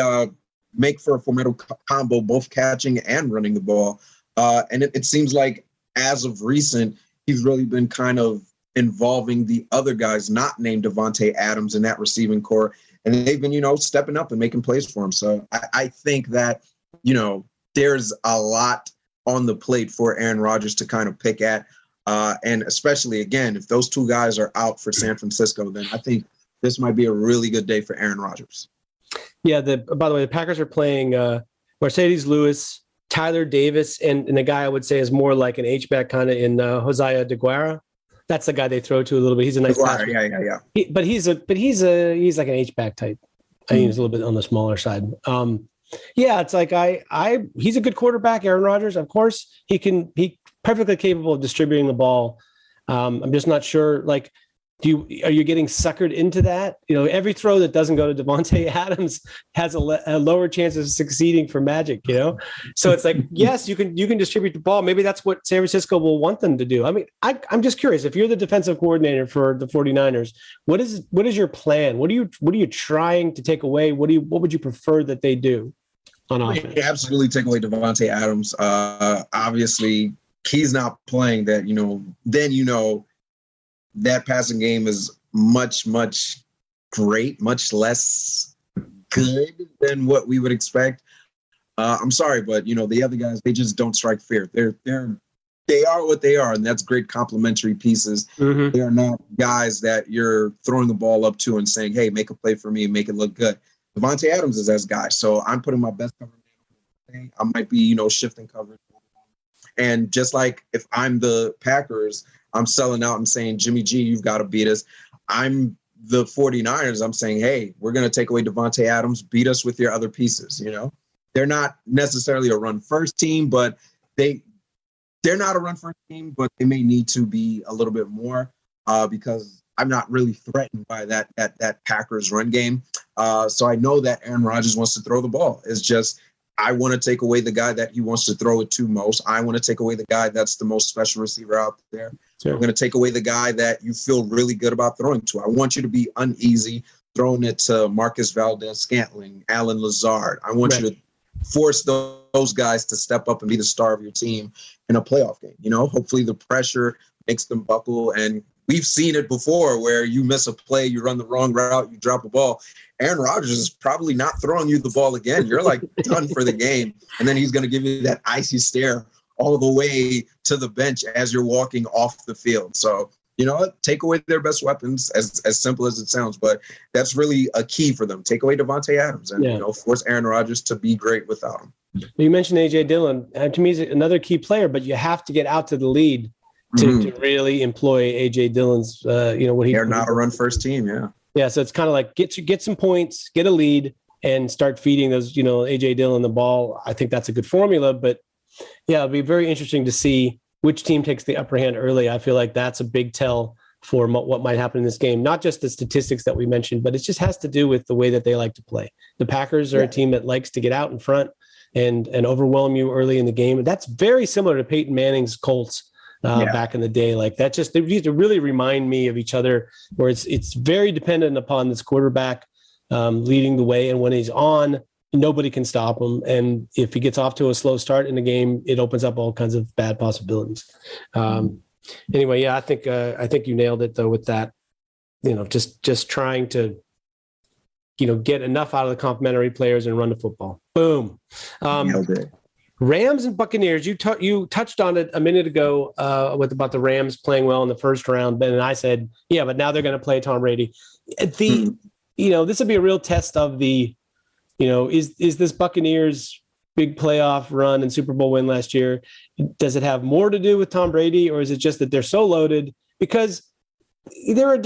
make for a formidable combo, both catching and running the ball. And it seems like as of recent, he's really been kind of involving the other guys not named Devontae Adams in that receiving core. And they've been, stepping up and making plays for him. So I think that, there's a lot on the plate for Aaron Rodgers to kind of pick at. And especially, again, if those two guys are out for San Francisco, then I think this might be a really good day for Aaron Rodgers. Yeah. By the way, the Packers are playing Mercedes Lewis, Tyler Davis, and the guy I would say is more like an H-back kind of in Josiah DeGuara. That's the guy they throw to a little bit. He's a nice passer. Yeah. He's like an H-back type. I think he's a little bit on the smaller side. Yeah, it's like he's a good quarterback, Aaron Rodgers. Of course, he perfectly capable of distributing the ball. I'm just not sure. Like, are you getting suckered into that? Every throw that doesn't go to Devontae Adams has a lower chance of succeeding for Magic. So it's like, yes, you can distribute the ball. Maybe that's what San Francisco will want them to do. I mean, I'm just curious. If you're the defensive coordinator for the 49ers, what is your plan? What are you trying to take away? What would you prefer that they do on offense? Absolutely take away Devontae Adams. Obviously, he's not playing, that, then that passing game is much, much much less good than what we would expect. I'm sorry, but the other guys, they just don't strike fear. They are what they are, and that's great complementary pieces. Mm-hmm. They are not guys that you're throwing the ball up to and saying, "Hey, make a play for me, make it look good." Devontae Adams is that guy, so I'm putting my best coverage in. I might be, shifting coverage, and just like if I'm the Packers, I'm selling out and saying, "Jimmy G, you've got to beat us." I'm the 49ers. I'm saying, "Hey, we're going to take away Devontae Adams, beat us with your other pieces." They're not necessarily a run first team, but they're not a run first team, but they may need to be a little bit more because I'm not really threatened by that Packers run game. So I know that Aaron Rodgers wants to throw the ball. It's just I want to take away the guy that he wants to throw it to most. I want to take away the guy that's the most special receiver out there. Sure. I'm going to take away the guy that you feel really good about throwing to. I want you to be uneasy throwing it to Marcus Valdez-Scantling, Alan Lazard. I want you to force those guys to step up and be the star of your team in a playoff game. Hopefully the pressure makes them buckle. And we've seen it before where you miss a play, you run the wrong route, you drop a ball. Aaron Rodgers is probably not throwing you the ball again. You're like done for the game. And then he's going to give you that icy stare all the way to the bench as you're walking off the field. So, take away their best weapons, as simple as it sounds, but that's really a key for them. Take away Devontae Adams and, force Aaron Rodgers to be great without him. You mentioned A.J. Dillon. To me, he's another key player, but you have to get out to the lead to really employ A.J. Dillon's, what he. They're not a run first team, yeah. Yeah, so it's kind of like get some points, get a lead, and start feeding those, A.J. Dillon the ball. I think that's a good formula, but yeah, it'll be very interesting to see which team takes the upper hand early. I feel like that's a big tell for what might happen in this game. Not just the statistics that we mentioned, but it just has to do with the way that they like to play. The Packers are a team that likes to get out in front and overwhelm you early in the game. And that's very similar to Peyton Manning's Colts back in the day. Like that they used to really remind me of each other, where it's very dependent upon this quarterback leading the way. And when he's on, nobody can stop him. And if he gets off to a slow start in the game, it opens up all kinds of bad possibilities. Anyway, yeah, I think you nailed it though with that, just trying to, get enough out of the complementary players and run the football. Boom. Rams and Buccaneers. You touched on it a minute ago about the Rams playing well in the first round, Ben, and I said, yeah, but now they're going to play Tom Brady. This would be a real test of the, is this Buccaneers big playoff run and Super Bowl win last year, does it have more to do with Tom Brady, or is it just that they're so loaded? Because they're a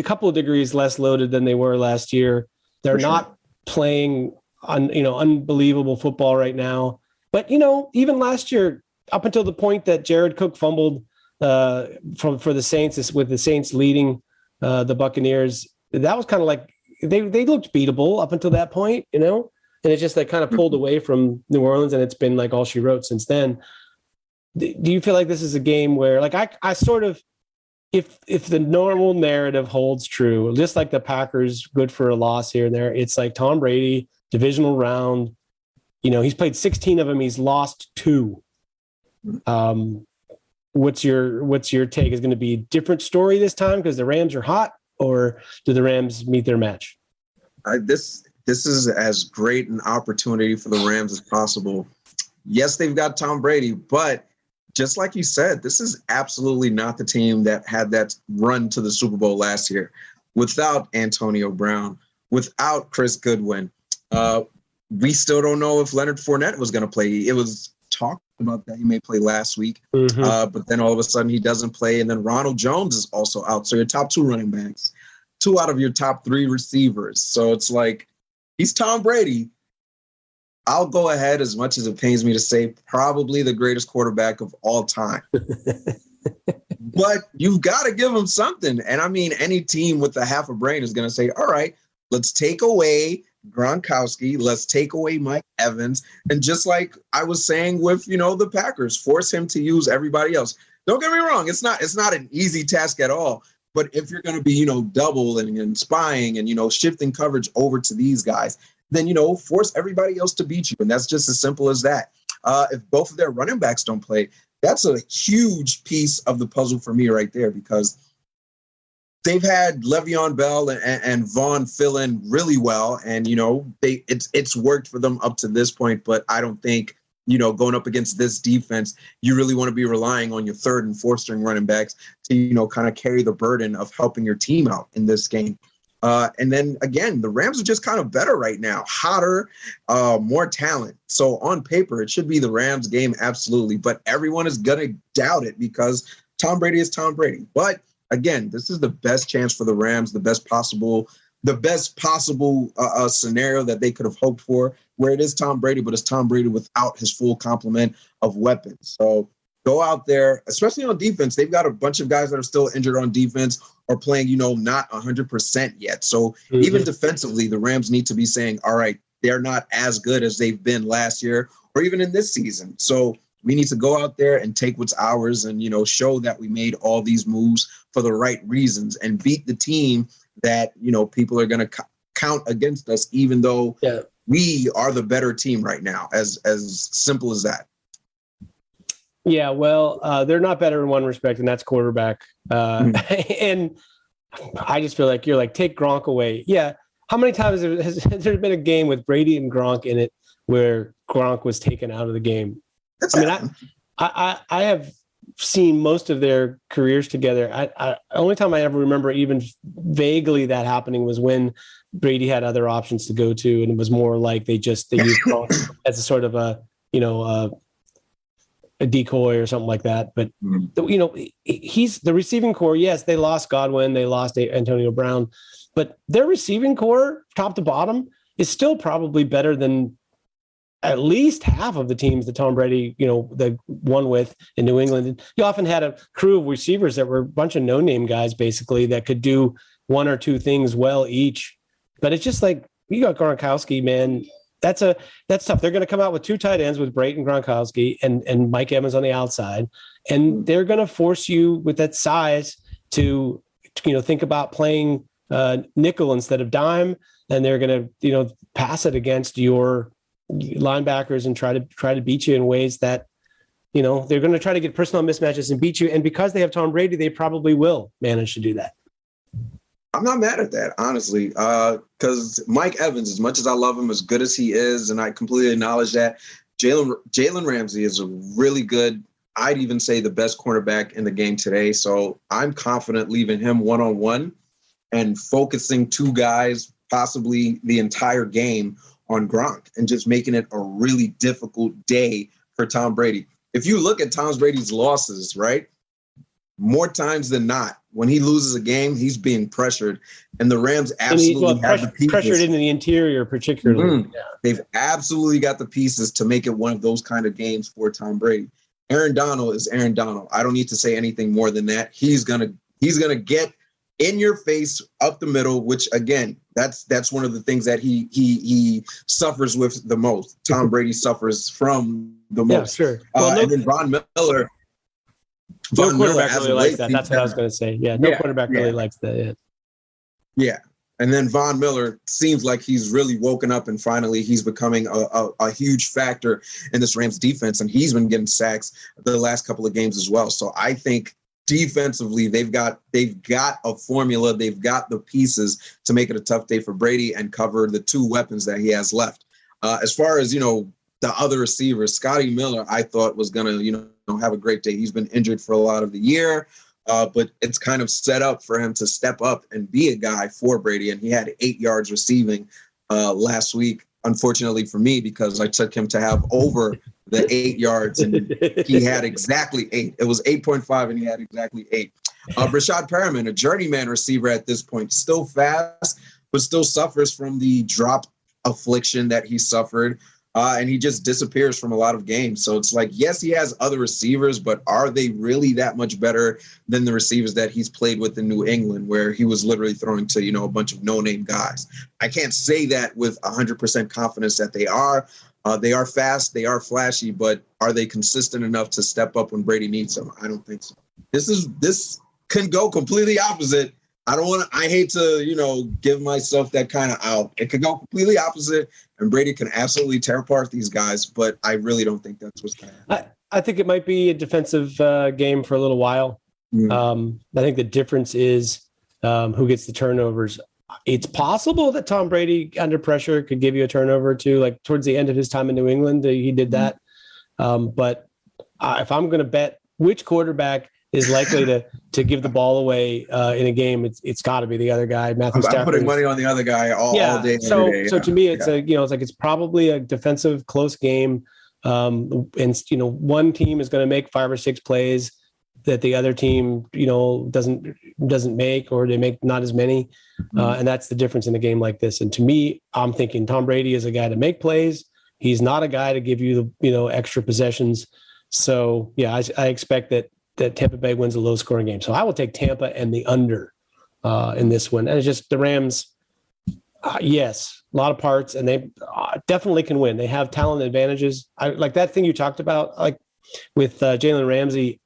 couple of degrees less loaded than they were last year. They're not playing unbelievable football right now. But, even last year, up until the point that Jared Cook fumbled for the Saints, with the Saints leading the Buccaneers, that was kind of like they looked beatable up until that point, and it's just they kind of pulled away from New Orleans, and it's been like all she wrote since then. Do you feel like this is a game where, like, I sort of, if the normal narrative holds true, just like the Packers, good for a loss here and there, it's like Tom Brady, divisional round, he's played 16 of them, he's lost 2. What's your take? Is going to be a different story this time because the Rams are hot, or do the Rams meet their match? This is as great an opportunity for the Rams as possible. Yes, they've got Tom Brady, but just like you said, this is absolutely not the team that had that run to the Super Bowl last year without Antonio Brown, without Chris Goodwin. We still don't know if Leonard Fournette was going to play. It was talked about that he may play last week, but then all of a sudden he doesn't play. And then Ronald Jones is also out. So your top 2 running backs, 2 out of your top 3 receivers. So it's like, he's Tom Brady. I'll go ahead, as much as it pains me to say, probably the greatest quarterback of all time. But you've got to give him something. And I mean, any team with a half a brain is going to say, all right, let's take away Gronkowski, let's take away Mike Evans. And just like I was saying with, the Packers, force him to use everybody else. Don't get me wrong. It's not an easy task at all. But if you're going to be, double and spying and, shifting coverage over to these guys, then, force everybody else to beat you. And that's just as simple as that. if both of their running backs don't play, that's a huge piece of the puzzle for me right there, because they've had Le'Veon Bell and Vaughn fill in really well. And, it's worked for them up to this point. But I don't think, going up against this defense, you really want to be relying on your third and fourth string running backs to, kind of carry the burden of helping your team out in this game. And then, again, the Rams are just kind of better right now, hotter, more talent. So on paper, it should be the Rams game, absolutely. But everyone is going to doubt it because Tom Brady is Tom Brady. But again, this is the best chance for the Rams, the best possible scenario that they could have hoped for, where it is Tom Brady, but it's Tom Brady without his full complement of weapons. So go out there, especially on defense. They've got a bunch of guys that are still injured on defense or playing, not 100% yet. So even defensively, the Rams need to be saying, all right, they're not as good as they've been last year or even in this season. So we need to go out there and take what's ours and, show that we made all these moves for the right reasons and beat the team that, people are going to count against us, even though we are the better team right now, as simple as that. Yeah, well, they're not better in one respect, and that's quarterback. And I just feel like you're like, take Gronk away. Yeah. How many times has there been a game with Brady and Gronk in it where Gronk was taken out of the game? I have seen most of their careers together. Only time I ever remember even vaguely that happening was when Brady had other options to go to, and it was more like they used Gronk as a sort of a decoy or something like that. But he's the receiving core. Yes, they lost Godwin, they lost Antonio Brown, but their receiving core, top to bottom, is still probably better than at least half of the teams that Tom Brady, that won with in New England. He often had a crew of receivers that were a bunch of no-name guys, basically, that could do one or two things well each. But it's just like, you got Gronkowski, man. That's tough. They're going to come out with two tight ends with Brayton Gronkowski and Mike Evans on the outside. And they're going to force you with that size to think about playing nickel instead of dime. And they're going to, pass it against your linebackers and try to beat you in ways that, they're going to try to get personal mismatches and beat you. And because they have Tom Brady, they probably will manage to do that. I'm not mad at that, honestly, because Mike Evans, as much as I love him, as good as he is, and I completely acknowledge that, Jalen Ramsey is a really good, I'd even say the best cornerback in the game today. So I'm confident leaving him one-on-one and focusing two guys, possibly the entire game, on Gronk and just making it a really difficult day for Tom Brady. If you look at Tom Brady's losses, right, more times than not, when he loses a game, he's being pressured, and the Rams absolutely have the pieces. Pressured in the interior, particularly. Yeah. They've absolutely got the pieces to make it one of those kind of games for Tom Brady. Aaron Donald is Aaron Donald. I don't need to say anything more than that. He's gonna get in your face up the middle, which again, that's one of the things that he suffers with the most. Tom Brady suffers from the most. Yeah, sure. And then Von Miller. No quarterback really likes that. That's what I was going to say. Yeah, no quarterback really likes that. Yeah. And then Von Miller seems like he's really woken up and finally he's becoming a huge factor in this Rams defense. And he's been getting sacks the last couple of games as well. So I think defensively, they've got a formula. They've got the pieces to make it a tough day for Brady and cover the two weapons that he has left. As far as, the other receivers, Scotty Miller, I thought was going to, have a great day. He's been injured for a lot of the year, but it's kind of set up for him to step up and be a guy for Brady. And he had 8 yards receiving last week, unfortunately for me, because I took him to have over the 8 yards, and he had exactly 8. It was 8.5, and he had exactly 8. Rashad Perriman, a journeyman receiver at this point, still fast, but still suffers from the drop affliction that he suffered. And he just disappears from a lot of games. So it's like, yes, he has other receivers, but are they really that much better than the receivers that he's played with in New England, where he was literally throwing to, a bunch of no-name guys? I can't say that with 100% confidence that they are. They are fast, they are flashy, but are they consistent enough to step up when Brady needs them? I don't think so. This can go completely opposite. I hate to, give myself that kind of out. It could go completely opposite, and Brady can absolutely tear apart these guys, but I really don't think that's what's going to happen. I think it might be a defensive game for a little while. I think the difference is who gets the turnovers. It's possible that Tom Brady under pressure could give you a turnover or two, like towards the end of his time in New England, he did that. But if I'm going to bet which quarterback is likely to give the ball away in a game, it's got to be the other guy, Matthew Stafford. I'm putting money on the other guy all day. So every day. So to me, it's it's probably a defensive close game. And one team is going to make 5 or 6 plays that the other team, doesn't make, or they make not as many. And that's the difference in a game like this. And to me, I'm thinking Tom Brady is a guy to make plays. He's not a guy to give you the, extra possessions. So yeah, I expect that Tampa Bay wins a low scoring game. So I will take Tampa and the under in this one. And it's just the Rams. Yes, a lot of parts, and they definitely can win. They have talent advantages. I like that thing you talked about, like with Jalen Ramsey.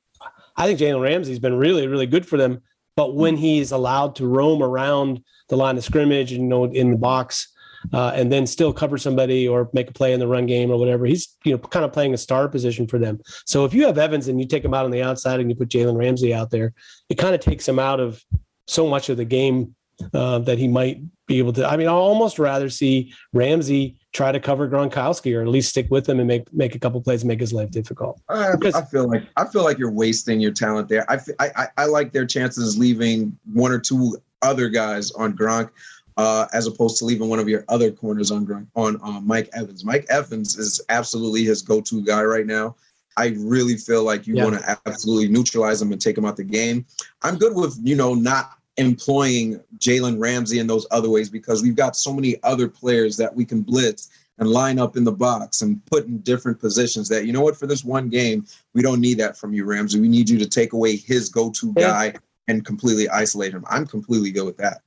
I think Jalen Ramsey's been really, really good for them. But when he's allowed to roam around the line of scrimmage and in the box, and then still cover somebody or make a play in the run game or whatever, he's kind of playing a star position for them. So if you have Evans and you take him out on the outside and you put Jalen Ramsey out there, it kind of takes him out of so much of the game that he might be able to. I mean, I'll almost rather see Ramsey try to cover Gronkowski, or at least stick with him and make a couple plays and make his life difficult. I feel like you're wasting your talent there. I like their chances leaving 1 or 2 other guys on Gronk, as opposed to leaving one of your other corners on Gronk, on Mike Evans. Mike Evans is absolutely his go-to guy right now. I really feel like you want to absolutely neutralize him and take him out the game. I'm good with not employing Jalen Ramsey in those other ways, because we've got so many other players that we can blitz and line up in the box and put in different positions that, for this one game, we don't need that from you, Ramsey. We need you to take away his go-to guy and completely isolate him. I'm completely good with that.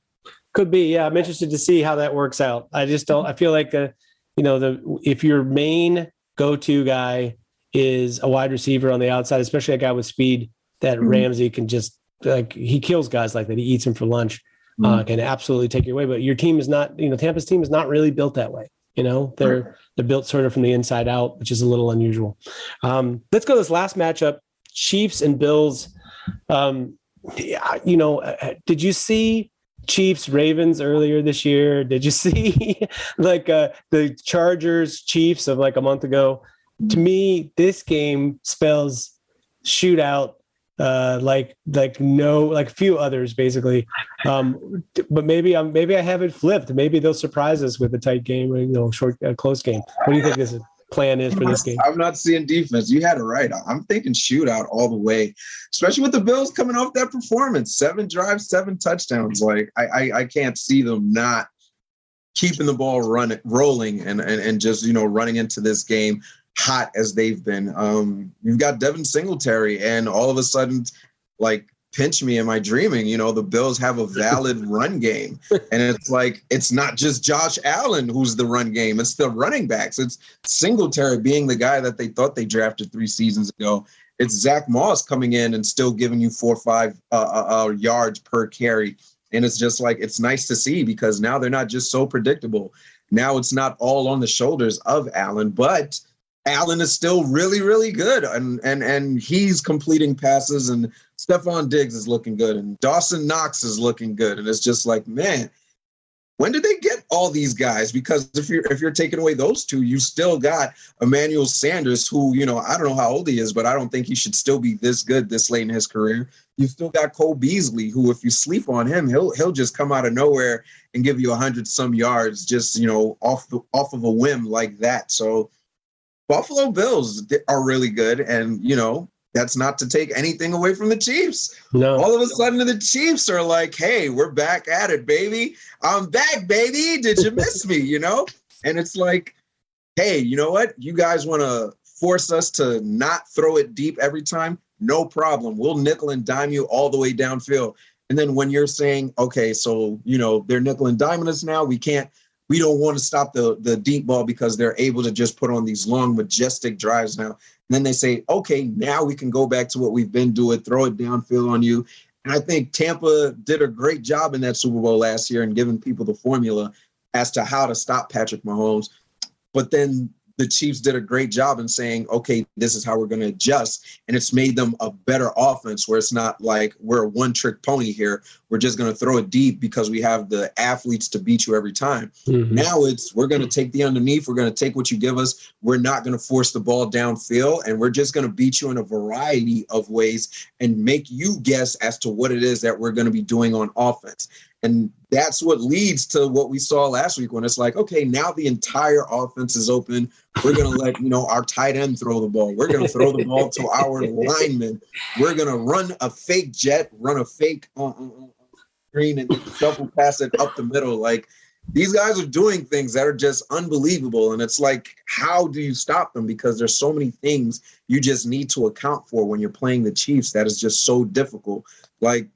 Could be. Yeah. I'm interested to see how that works out. I just don't, I feel like, if your main go-to guy is a wide receiver on the outside, especially a guy with speed, that Ramsey can just, he kills guys like that. He eats them for lunch, can absolutely take you away. But your team is not, Tampa's team is not really built that way. They're built sort of from the inside out, which is a little unusual. Let's go to this last matchup, Chiefs and Bills. Did you see Chiefs Ravens earlier this year? Did you see the Chargers Chiefs of a month ago? To me, this game spells shootout. Like few others basically, but maybe I have it flipped. Maybe they'll surprise us with a tight game or close game. What do you think this plan is for this game? I'm not seeing defense. You had it right. I'm thinking shootout all the way, especially with the Bills coming off that performance. 7 drives, 7 touchdowns. I can't see them not keeping the ball rolling and just running into this game hot as they've been. You've got Devin Singletary, and all of a sudden, pinch me, am I dreaming? The Bills have a valid run game, and it's not just Josh Allen who's the run game. It's the running backs. It's Singletary being the guy that they thought they drafted 3 seasons ago. It's Zach Moss coming in and still giving you 4 or 5 yards per carry. And it's just it's nice to see, because now they're not just so predictable. Now it's not all on the shoulders of Allen, but Allen is still really, really good, and he's completing passes, and Stephon Diggs is looking good, and Dawson Knox is looking good, and it's just man, when did they get all these guys? Because if you're taking away those 2, you still got Emmanuel Sanders, who I don't know how old he is, but I don't think he should still be this good this late in his career. You still got Cole Beasley, who if you sleep on him, he'll just come out of nowhere and give you 100-some yards just off of a whim like that. So Buffalo Bills are really good, and, that's not to take anything away from the Chiefs. No. All of a sudden, the Chiefs are hey, we're back at it, baby. I'm back, baby. Did you miss me, And it's hey, you know what? You guys want to force us to not throw it deep every time? No problem. We'll nickel and dime you all the way downfield. And then when you're saying, okay, so, they're nickel and diming us now, we don't want to stop the deep ball because they're able to just put on these long, majestic drives now. And then they say, okay, now we can go back to what we've been doing, throw it downfield on you. And I think Tampa did a great job in that Super Bowl last year and giving people the formula as to how to stop Patrick Mahomes. but then the Chiefs did a great job in saying, okay, this is how we're going to adjust. And it's made them a better offense where it's not like we're a one-trick pony here. We're just going to throw it deep because we have the athletes to beat you every time. Mm-hmm. Now we're going to take the underneath. We're going to take what you give us. We're not going to force the ball downfield, and we're just going to beat you in a variety of ways and make you guess as to what it is that we're going to be doing on offense. And that's what leads to what we saw last week when it's like, okay, now the entire offense is open. We're going to let, our tight end throw the ball. We're going to throw the ball to our linemen. We're going to run a fake jet, run a fake screen and shuffle pass it up the middle. Like, these guys are doing things that are just unbelievable. And it's like, how do you stop them? Because there's so many things you just need to account for when you're playing the Chiefs that is just so difficult. Like,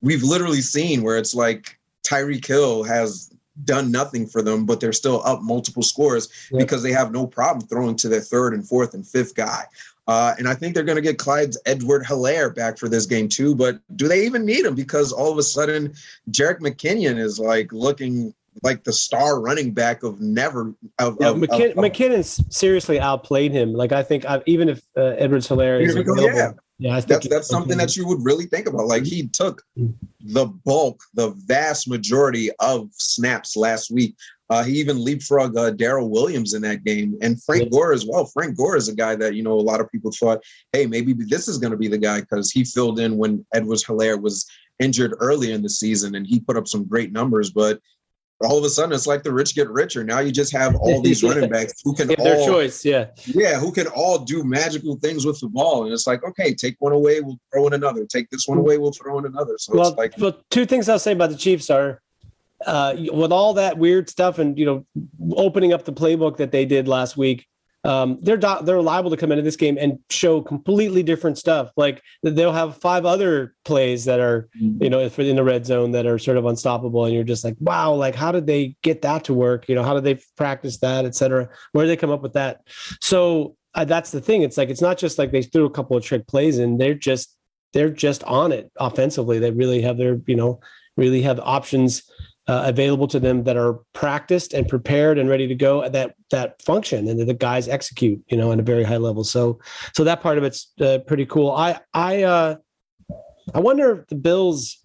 we've literally seen where it's like Tyreek Hill has done nothing for them, but they're still up multiple scores because they have no problem throwing to their third and fourth and fifth guy. And I think they're going to get Clyde Edwards-Helaire back for this game too, but do they even need him? Because all of a sudden, Jerick McKinnon is like looking like the star running back of never. McKinnon seriously outplayed him. Like, I think even if Edwards-Helaire is available, I think that's something that you would really think about. Like, he took the vast majority of snaps last week. He even leapfrogged Darrell Williams in that game, and Frank Gore as well. Frank Gore is a guy that, a lot of people thought, hey, maybe this is going to be the guy because he filled in when Edwards-Helaire was injured early in the season, and he put up some great numbers, but all of a sudden it's like the rich get richer. Now you just have all these running backs who can their choice. Who can all do magical things with the ball. And it's like, okay, take one away, we'll throw in another. Take this one away, we'll throw in another. So it's like, two things I'll say about the Chiefs are with all that weird stuff and, opening up the playbook that they did last week, they're liable to come into this game and show completely different stuff. Like, they'll have 5 other plays that are, in the red zone that are sort of unstoppable. And you're just like, wow, like, how did they get that to work? How did they practice that, et cetera? Where did they come up with that? So that's the thing. It's like, it's not just like they threw a couple of trick plays in. They're just on it offensively. They really have really have options available to them that are practiced and prepared and ready to go that function and that the guys execute, at a very high level. So that part of it's pretty cool. I wonder if the Bills,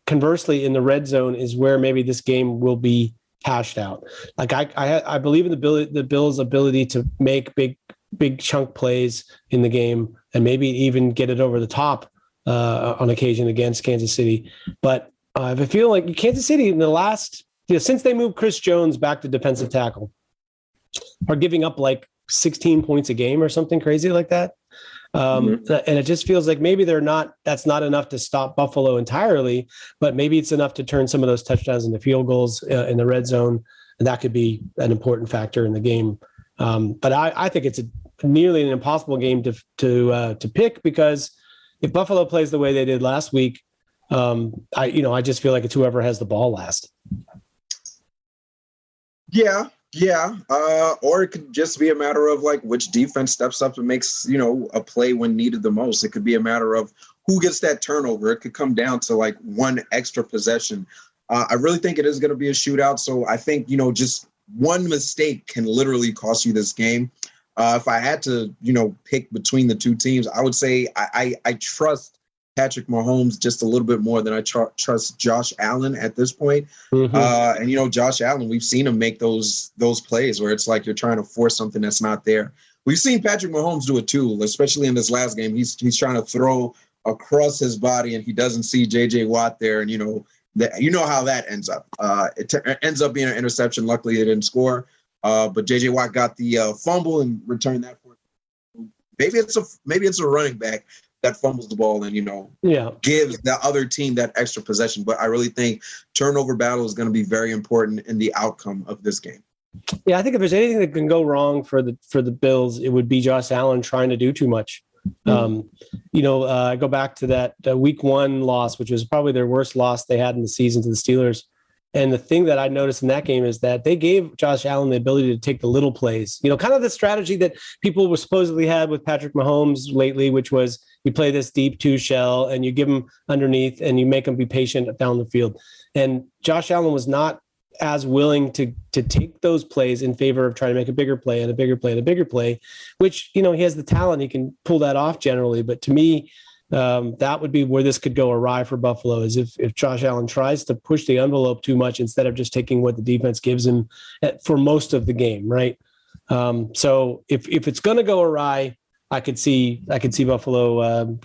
conversely in the red zone is where maybe this game will be hashed out. Like, I believe in the Bills' ability to make big chunk plays in the game and maybe even get it over the top on occasion against Kansas City, but I feel like Kansas City in the last, since they moved Chris Jones back to defensive tackle, are giving up like 16 points a game or something crazy like that. And it just feels like maybe that's not enough to stop Buffalo entirely, but maybe it's enough to turn some of those touchdowns into field goals in the red zone. And that could be an important factor in the game. But I think it's nearly an impossible game to pick, because if Buffalo plays the way they did last week, I just feel like it's whoever has the ball last. Yeah. Or it could just be a matter of like which defense steps up and makes, a play when needed the most. It could be a matter of who gets that turnover. It could come down to like one extra possession. I really think it is going to be a shootout. So I think, just one mistake can literally cost you this game. If I had to, pick between the two teams, I would say I trust Patrick Mahomes just a little bit more than I trust Josh Allen at this point. And Josh Allen, we've seen him make those plays where it's like you're trying to force something that's not there. We've seen Patrick Mahomes do it too, especially in this last game. He's trying to throw across his body and he doesn't see J.J. Watt there, and how that ends up. It ends up being an interception. Luckily, they didn't score, but J.J. Watt got the fumble and returned that for. Maybe it's a running back that fumbles the ball and, gives the other team that extra possession. But I really think turnover battle is going to be very important in the outcome of this game. Yeah, I think if there's anything that can go wrong for the Bills, it would be Josh Allen trying to do too much. I go back to that week 1 loss, which was probably their worst loss they had in the season to the Steelers. And the thing that I noticed in that game is that they gave Josh Allen the ability to take the little plays, kind of the strategy that people were supposedly had with Patrick Mahomes lately, which was you play this deep 2 shell and you give him underneath and you make him be patient down the field. And Josh Allen was not as willing to take those plays in favor of trying to make a bigger play and a bigger play and a bigger play, which, he has the talent. He can pull that off generally. But to me, that would be where this could go awry for Buffalo, is if Josh Allen tries to push the envelope too much instead of just taking what the defense gives him for most of the game, right? So if it's going to go awry, I could see Buffalo,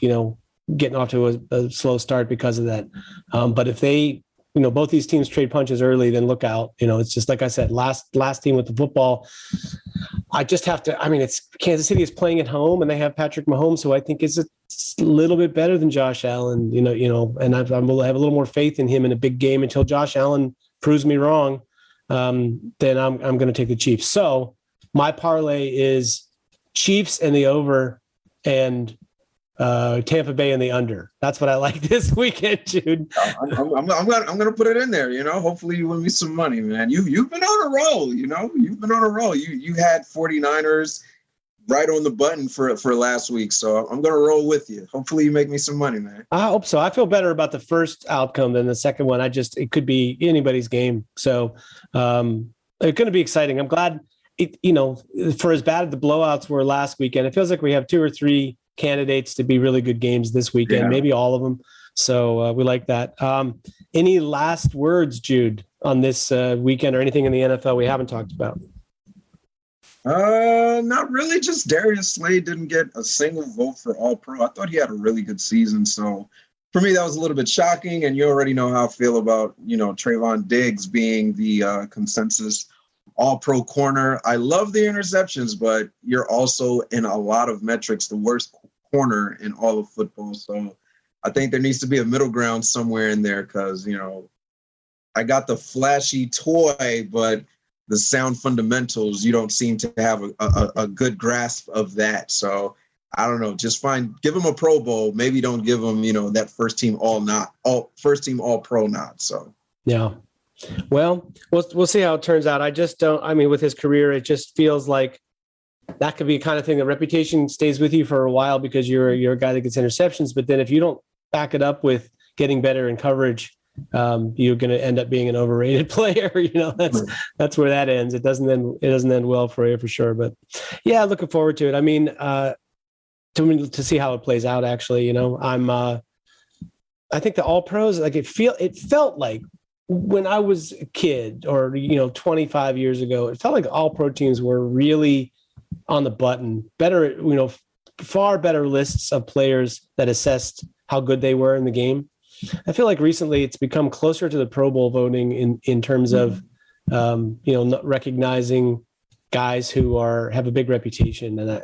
getting off to a slow start because of that. But if they, both these teams trade punches early, then look out. It's just like I said, last team with the football. I just have to. I mean, it's Kansas City is playing at home, and they have Patrick Mahomes, who I think is a little bit better than Josh Allen. And I have a little more faith in him in a big game until Josh Allen proves me wrong. Then I'm going to take the Chiefs. So my parlay is Chiefs and the over, and Tampa Bay and the under. That's what I like this weekend, Jude. I'm gonna put it in there. Hopefully you win me some money, man. You've been on a roll. You've been on a roll. You had 49ers right on the button for last week, so I'm gonna roll with you. Hopefully you make me some money, man. I hope so. I feel better about the first outcome than the second one. It could be anybody's game. So it's going to be exciting. I'm glad. For as bad as the blowouts were last weekend, it feels like we have 2 or 3 candidates to be really good games this weekend, maybe all of them. So we like that. Any last words, Jude, on this weekend or anything in the NFL we haven't talked about? Not really. Just Darius Slade didn't get a single vote for All-Pro. I thought he had a really good season. So for me, that was a little bit shocking. And you already know how I feel about, Trayvon Diggs being the consensus All-Pro corner. I love the interceptions, but you're also in a lot of metrics the worst corner in all of football. So I think there needs to be a middle ground somewhere in there because, I got the flashy toy, but the sound fundamentals, you don't seem to have a good grasp of that. So I don't know, just give him a Pro Bowl. Maybe don't give him, that first team all Pro nod. So, yeah. Well, we'll see how it turns out. I just don't. I mean, with his career, it just feels like that could be a kind of thing. The reputation stays with you for a while because you're a guy that gets interceptions. But then if you don't back it up with getting better in coverage, you're going to end up being an overrated player. That's where that ends. It doesn't end well for you for sure. But yeah, looking forward to it. I mean, to see how it plays out. Actually, I think the All Pros, like it felt like, when I was a kid or, 25 years ago, it felt like all pro teams were really on the button, better, far better lists of players that assessed how good they were in the game. I feel like recently it's become closer to the Pro Bowl voting in terms of, not recognizing guys who have a big reputation. And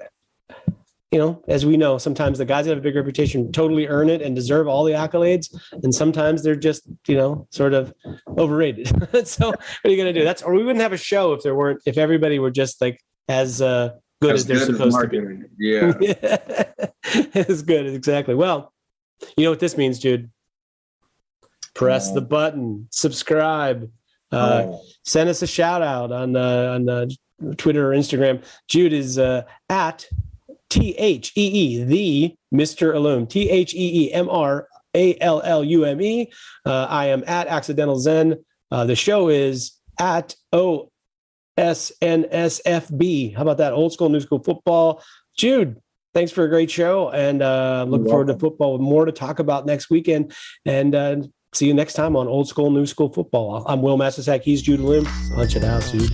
as we know, sometimes the guys that have a big reputation totally earn it and deserve all the accolades. And sometimes they're just, sort of overrated. So what are you going to do? Or we wouldn't have a show if everybody were just like as good as they're supposed to be. Yeah. As good. Exactly. Well, you know what this means, Jude? Press the button, subscribe, send us a shout out on Twitter or Instagram. Jude is at THEE, the Mr. Allume, THEEMRALLUME. I am at Accidental Zen. The show is at OSNSFB. How about that? Old School, New School Football. Jude, thanks for a great show. And looking forward to football with more to talk about next weekend. And see you next time on Old School, New School Football. I'm Wil Masisak. He's Jude Allume. Punch it out, Jude.